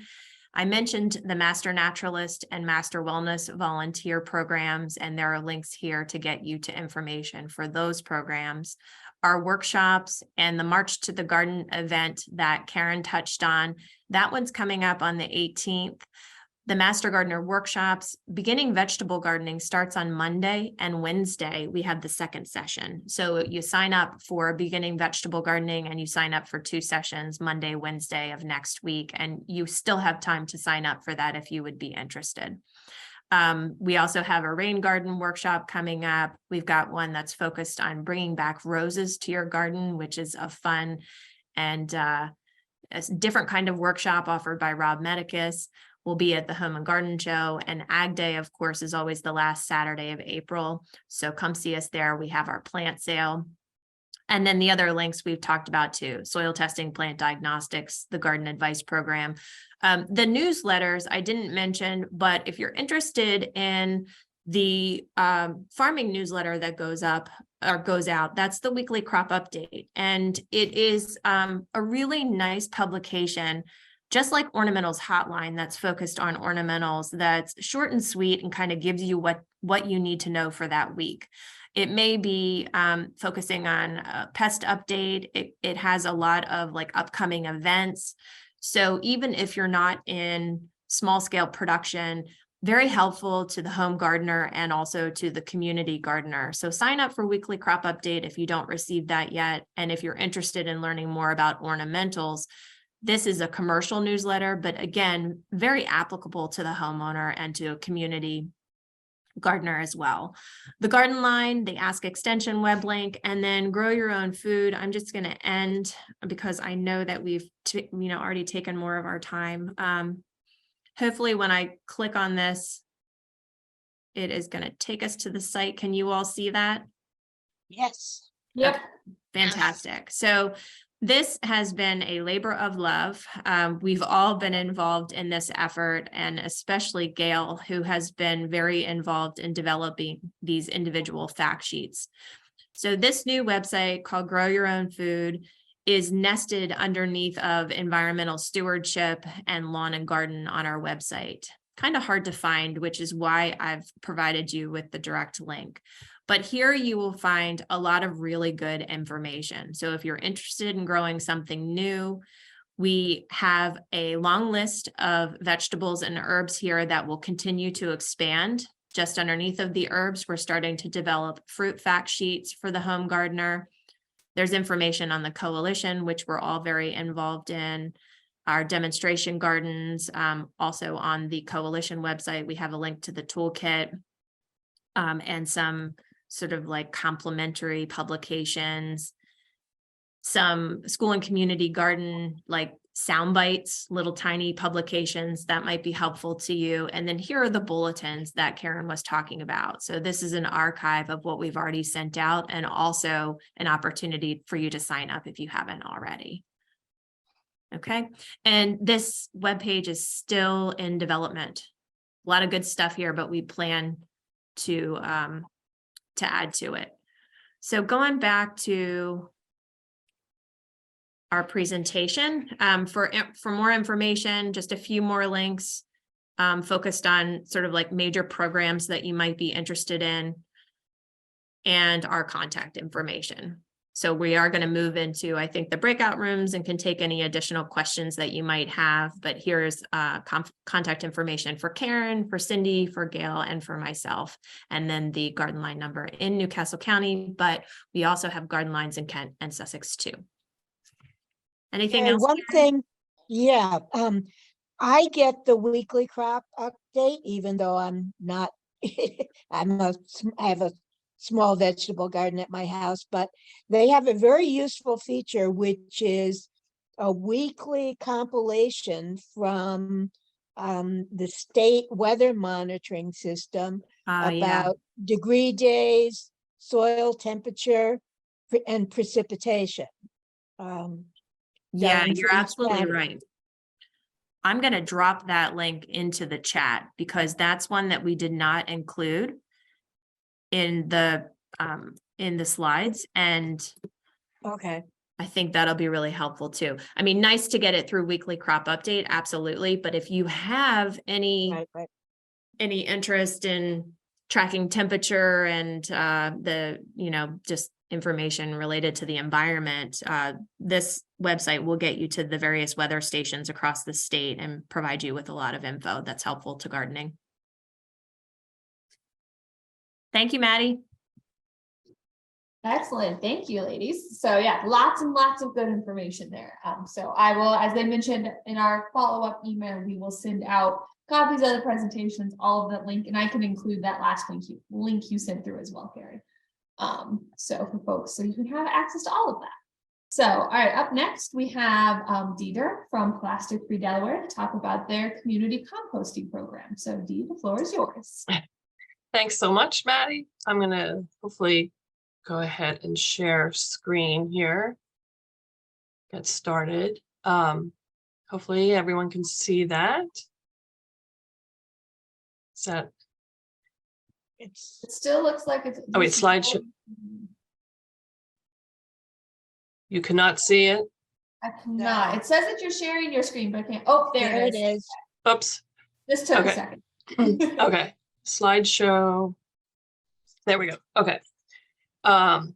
I mentioned the Master Naturalist and Master Wellness volunteer programs, and there are links here to get you to information for those programs. Our workshops and the March to the Garden event that Karen touched on, that one's coming up on the 18th. The Master Gardener workshops, beginning vegetable gardening, starts on Monday and Wednesday. We have the second session. So you sign up for beginning vegetable gardening and you sign up for 2 sessions, Monday, Wednesday of next week. And you still have time to sign up for that if you would be interested. We also have a rain garden workshop coming up. We've got one that's focused on bringing back roses to your garden, which is a fun and a different kind of workshop offered by Rob Medicus. We'll be at the Home and Garden Show, and Ag Day, of course, is always the last Saturday of April. So come see us there. We have our plant sale. And then the other links we've talked about too: soil testing, plant diagnostics, the garden advice program. The newsletters I didn't mention, but if you're interested in the farming newsletter that goes out, that's the weekly crop update. And it is a really nice publication, just like Ornamentals Hotline, that's focused on ornamentals, that's short and sweet and kind of gives you what you need to know for that week. It may be focusing on a pest update. It has a lot of like upcoming events. So even if you're not in small scale production, very helpful to the home gardener and also to the community gardener. So sign up for weekly crop update if you don't receive that yet. And if you're interested in learning more about ornamentals, this is a commercial newsletter, but again, very applicable to the homeowner and to a community gardener as well. The garden line, the Ask Extension web link, and then Grow Your Own Food. I'm just going to end because I know that we've already taken more of our time. Hopefully when I click on this, it is going to take us to the site. Can you all see that? Yes. Yep. Okay, fantastic. So this has been a labor of love. We've all been involved in this effort, and especially Gail, who has been very involved in developing these individual fact sheets. So this new website called Grow Your Own Food is nested underneath of environmental stewardship and lawn and garden on our website. Kind of hard to find, which is why I've provided you with the direct link. But here you will find a lot of really good information. So if you're interested in growing something new, we have a long list of vegetables and herbs here that will continue to expand. Just underneath of the herbs, we're starting to develop fruit fact sheets for the home gardener. There's information on the coalition, which we're all very involved in. Our demonstration gardens, also on the coalition website, we have a link to the toolkit and some sort of like complementary publications, some school and community garden like sound bites, little tiny publications that might be helpful to you. And then here are the bulletins that Karen was talking about. So this is an archive of what we've already sent out, and also an opportunity for you to sign up if you haven't already. Okay, and this webpage is still in development. A lot of good stuff here, but we plan to add to it. So going back to our presentation, for more information, just a few more links focused on sort of like major programs that you might be interested in, and our contact information. So we are going to move into, I think, the breakout rooms and can take any additional questions that you might have. But here's contact information for Karen, for Cindy, for Gail, and for myself. And then the garden line number in Newcastle County, but we also have garden lines in Kent and Sussex too. Anything else? One thing, yeah, I get the weekly crop update, even though I'm not, I have a small vegetable garden at my house, but they have a very useful feature, which is a weekly compilation from the state weather monitoring system about degree days, soil temperature, and precipitation. Yeah, you're absolutely right. I'm going to drop that link into the chat because that's one that we did not include in the slides, and okay, I think that'll be really helpful too. I mean, nice to get it through weekly crop update, absolutely, but if you have any interest in tracking temperature and the just information related to the environment, this website will get you to the various weather stations across the state and provide you with a lot of info that's helpful to gardening. Thank you, Maddie. Excellent. Thank you, ladies. So yeah, lots and lots of good information there. So I will, as I mentioned in our follow-up email, we will send out copies of the presentations, all of that link, and I can include that last link you sent through as well, Carrie. So for folks, so you can have access to all of that. So, all right, up next, we have Dieter from Plastic Free Delaware to talk about their community composting program. So Dee, the floor is yours. Thanks so much, Maddie. I'm going to hopefully go ahead and share screen here. Get started. Hopefully everyone can see that. Is that? It still looks like it's. Oh, wait, slideshow. You cannot see it? I cannot. It says that you're sharing your screen, but I can't. Oh, there it is. Oops. This took a second. Okay. Slideshow. There we go. Okay. Well,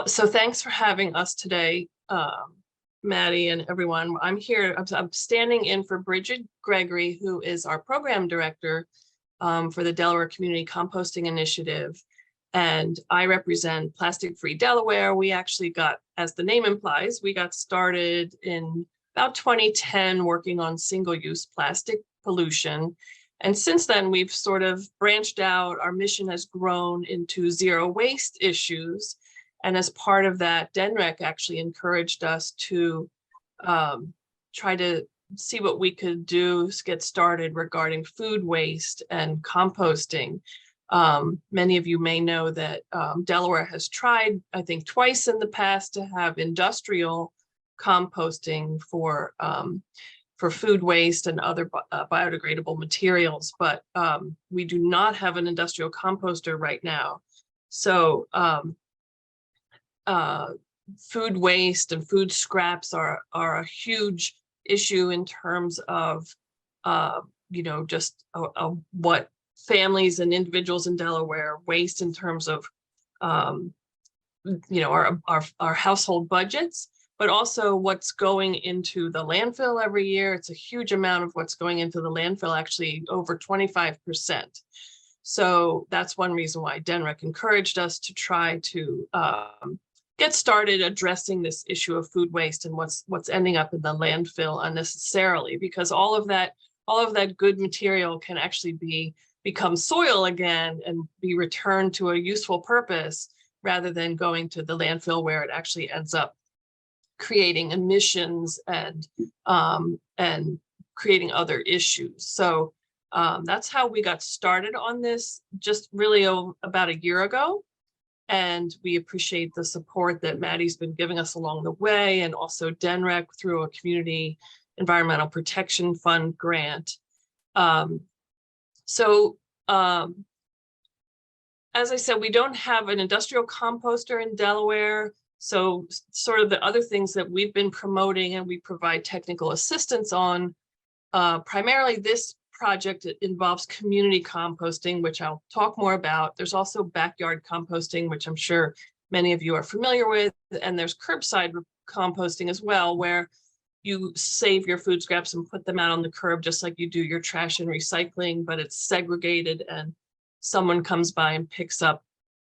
so thanks for having us today, Maddie and everyone. I'm here. I'm standing in for Bridget Gregory, who is our program director for the Delaware Community Composting Initiative. And I represent Plastic Free Delaware. We actually got, as the name implies, we got started in about 2010 working on single-use plastic pollution. And since then, we've sort of branched out. Our mission has grown into zero waste issues. And as part of that, DENREC actually encouraged us to try to see what we could do to get started regarding food waste and composting. Many of you may know that Delaware has tried, I think, twice in the past to have industrial composting for food waste and other biodegradable materials, but we do not have an industrial composter right now. So food waste and food scraps are a huge issue in terms of just what families and individuals in Delaware waste in terms of our household budgets, but also what's going into the landfill every year. It's a huge amount of what's going into the landfill, actually over 25%. So that's one reason why DENREC encouraged us to try to get started addressing this issue of food waste and what's ending up in the landfill unnecessarily, because all of that good material can actually become soil again and be returned to a useful purpose rather than going to the landfill where it actually ends up creating emissions and creating other issues. So that's how we got started on this, just really about a year ago. And we appreciate the support that Madi's been giving us along the way, and also DNREC through a Community Environmental Protection Fund grant. As I said, we don't have an industrial composter in Delaware. So sort of the other things that we've been promoting and we provide technical assistance on, primarily this project involves community composting, which I'll talk more about. There's also backyard composting, which I'm sure many of you are familiar with. And there's curbside composting as well, where you save your food scraps and put them out on the curb, just like you do your trash and recycling, but it's segregated and someone comes by and picks up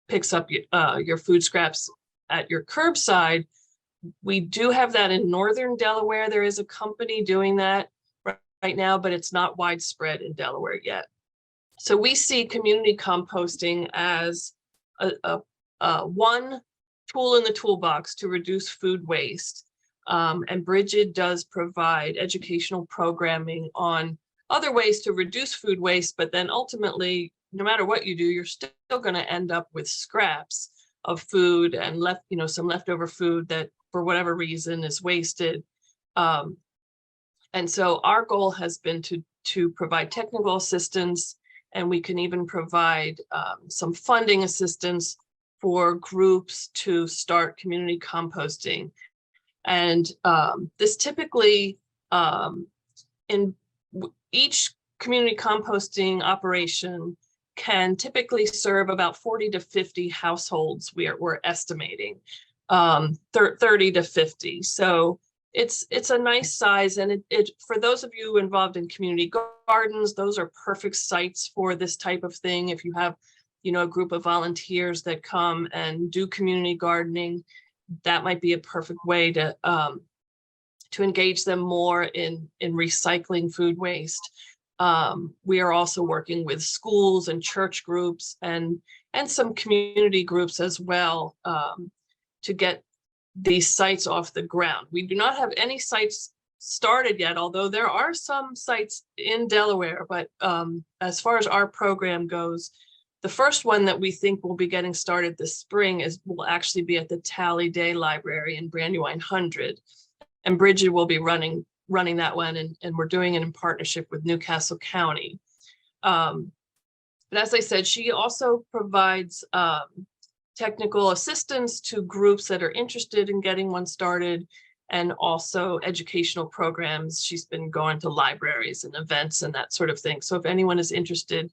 your food scraps at your curbside. We do have that in northern Delaware. There is a company doing that right now, but it's not widespread in Delaware yet. So we see community composting as one tool in the toolbox to reduce food waste. And Bridget does provide educational programming on other ways to reduce food waste, but then ultimately, no matter what you do, you're still going to end up with scraps of food and some leftover food that for whatever reason is wasted. And so our goal has been to provide technical assistance, and we can even provide some funding assistance for groups to start community composting. And this typically, in each community composting operation can typically serve about 40 to 50 households. We're estimating 30 to 50. So it's a nice size, and it for those of you involved in community gardens, those are perfect sites for this type of thing. If you have, a group of volunteers that come and do community gardening, that might be a perfect way to engage them more in recycling food waste. We are also working with schools and church groups and some community groups as well to get these sites off the ground. We do not have any sites started yet, although there are some sites in Delaware. But as far as our program goes, the first one that we think will be getting started this spring will actually be at the Tally Day Library in Brandywine 100. And Bridget will be running that one, and we're doing it in partnership with Newcastle County. But as I said, she also provides technical assistance to groups that are interested in getting one started, and also educational programs. She's been going to libraries and events and that sort of thing. So if anyone is interested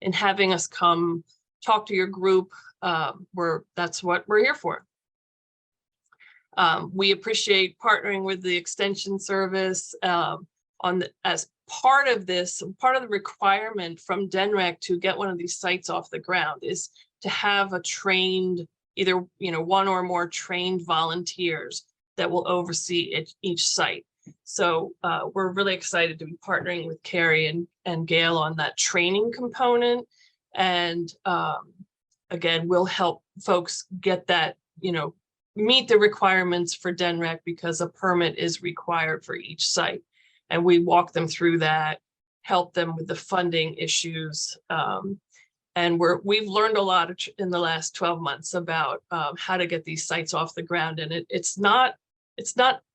in having us come talk to your group, that's what we're here for. We appreciate partnering with the Extension Service as part of this. Part of the requirement from DNREC to get one of these sites off the ground is to have a trained, either one or more trained volunteers that will oversee each site. So we're really excited to be partnering with Carrie and Gail on that training component. And again, we'll help folks get that, meet the requirements for DNREC, because a permit is required for each site. And we walk them through that, help them with the funding issues. And we've learned a lot in the last 12 months about how to get these sites off the ground. And it's not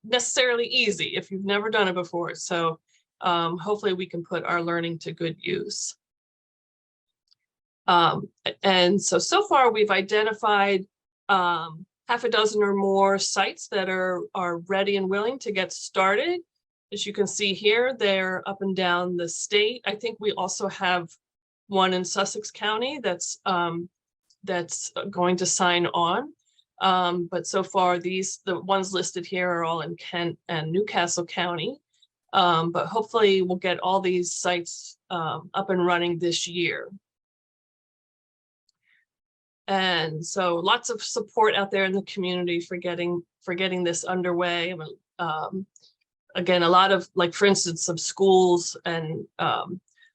necessarily easy if you've never done it before. So hopefully we can put our learning to good use. And so far we've identified half a dozen or more sites that are ready and willing to get started. As you can see here, they're up and down the state. I think we also have one in Sussex County that's going to sign on. But so far, the ones listed here are all in Kent and Newcastle County. But hopefully we'll get all these sites up and running this year. And so lots of support out there in the community for getting this underway. Again, a lot of, like, for instance, some schools and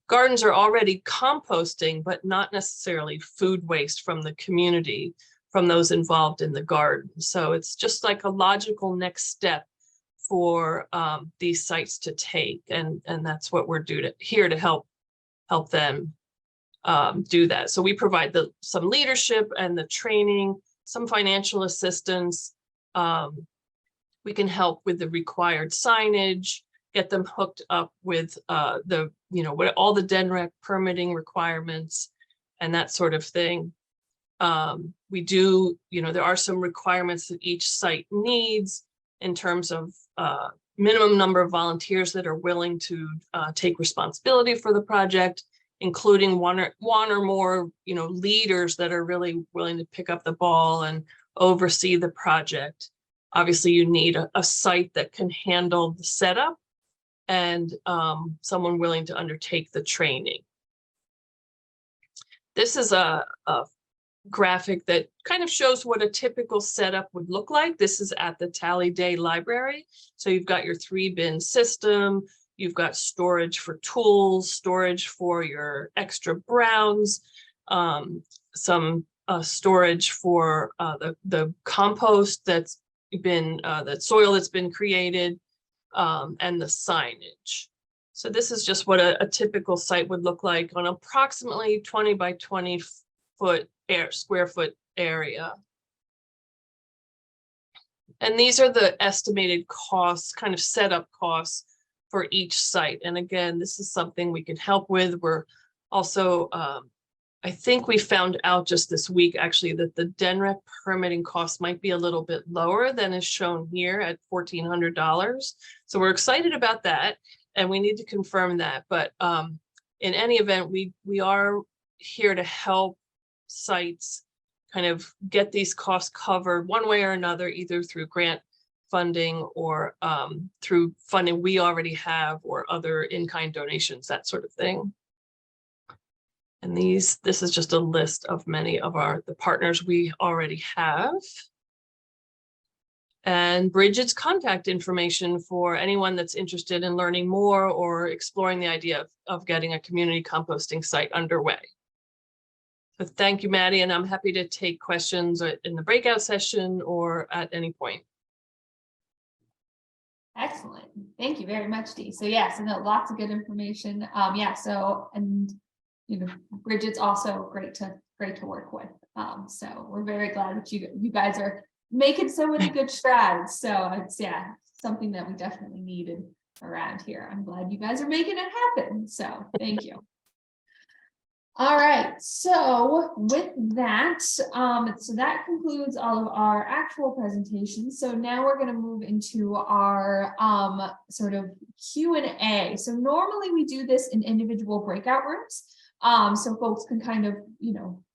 gardens are already composting, but not necessarily food waste from the community. from those involved in the garden. So it's just like a logical next step for these sites to take, and that's what we're here to help them do that. So we provide some leadership and the training, some financial assistance. We can help with the required signage, get them hooked up with all the DNREC permitting requirements and that sort of thing. We do, there are some requirements that each site needs in terms of minimum number of volunteers that are willing to take responsibility for the project, including one or more, leaders that are really willing to pick up the ball and oversee the project. Obviously, you need a site that can handle the setup and someone willing to undertake the training. This is a graphic that kind of shows what a typical setup would look like. This is at the Tally Day Library. So you've got your 3-bin system, you've got storage for tools, storage for your extra browns, some storage for the compost that's been, that soil that's been created, and the signage. So this is just what a typical site would look like on approximately 20 by 20 square foot area. And these are the estimated costs, kind of setup costs for each site. And again, this is something we can help with. We're also, I think we found out just this week, actually, that the DNREC permitting costs might be a little bit lower than is shown here at $1,400. So we're excited about that, and we need to confirm that. But in any event, we are here to help sites kind of get these costs covered one way or another, either through grant funding or through funding we already have or other in-kind donations, that sort of thing. And this is just a list of many of the partners we already have. And Bridget's contact information for anyone that's interested in learning more or exploring the idea of getting a community composting site underway. So thank you, Maddie, and I'm happy to take questions in the breakout session or at any point. Excellent. Thank you very much, Dee. So yeah, so no, lots of good information. Yeah, so, and Bridget's also great to work with. So we're very glad that you guys are making so many good strides. So it's, yeah, something that we definitely needed around here. I'm glad you guys are making it happen. So thank you. All right, so with that, so that concludes all of our actual presentations. So now we're going to move into our sort of Q&A. So normally we do this in individual breakout rooms, so folks can kind of,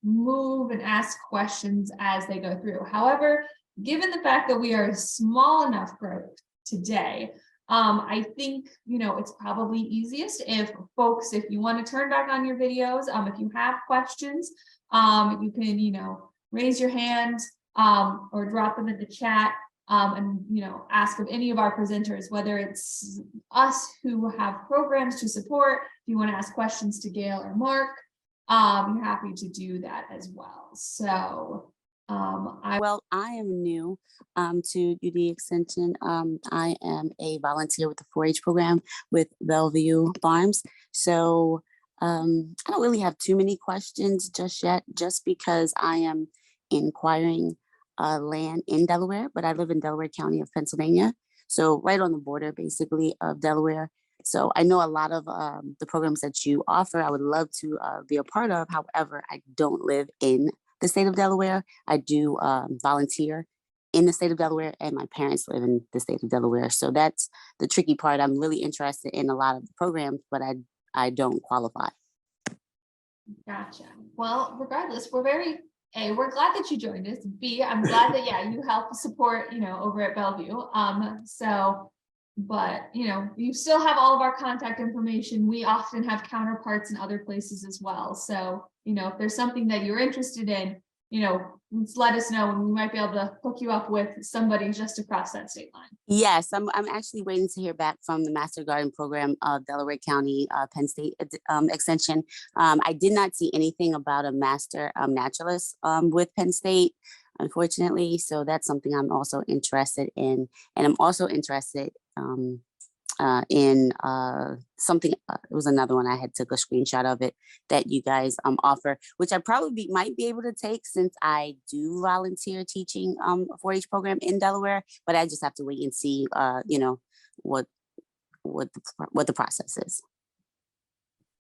move and ask questions as they go through. However, given the fact that we are a small enough group today, I think, it's probably easiest if folks, if you want to turn back on your videos, if you have questions, you can, raise your hand or drop them in the chat and, ask of any of our presenters, whether it's us who have programs to support. If you want to ask questions to Gail or Mark, I'm happy to do that as well. So Well, I am new to UD Extension. I am a volunteer with the 4-H program with Bellevue Farms. So I don't really have too many questions just yet, just because I am inquiring land in Delaware, but I live in Delaware County of Pennsylvania. So right on the border, basically, of Delaware. So I know a lot of the programs that you offer, I would love to be a part of. However, I don't live in the state of Delaware. I do volunteer in the state of Delaware, and my parents live in the state of Delaware. So that's the tricky part. I'm really interested in a lot of the programs, but I don't qualify. Gotcha. Well, regardless, we're glad that you joined us. B, I'm glad that, yeah, you help support, over at Bellevue. But, you still have all of our contact information. We often have counterparts in other places as well. So, if there's something that you're interested in, just let us know, and we might be able to hook you up with somebody just across that state line. Yes, I'm actually waiting to hear back from the Master Garden Program of Delaware County Penn State Extension. I did not see anything about a Master Naturalist with Penn State. unfortunately. So that's something I'm also interested in. And I'm also interested in something, it was another one, I had took a screenshot of it that you guys offer, which I probably might be able to take since I do volunteer teaching a 4-H program in Delaware, but I just have to wait and see, you know, what the process is.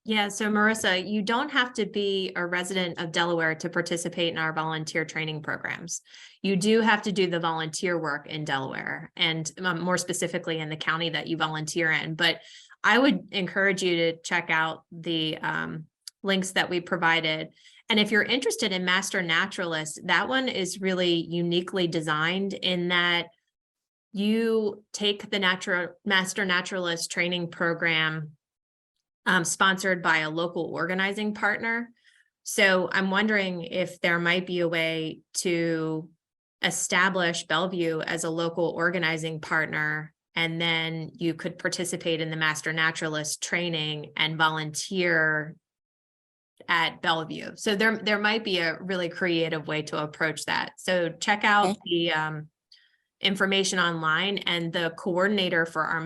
Yeah, so Marissa, you don't have to be a resident of Delaware to participate in our volunteer training programs. You do have to do the volunteer work in Delaware and more specifically in the county that you volunteer in. But I would encourage you to check out the links that we provided. And if you're interested in Master Naturalist, that one is really uniquely designed in that you take the Master Naturalist training program sponsored by a local organizing partner. So I'm wondering if there might be a way to establish Bellevue as a local organizing partner, and then you could participate in the Master Naturalist training and volunteer at Bellevue. So there might be a really creative way to approach that. So check out the information online, and the coordinator for our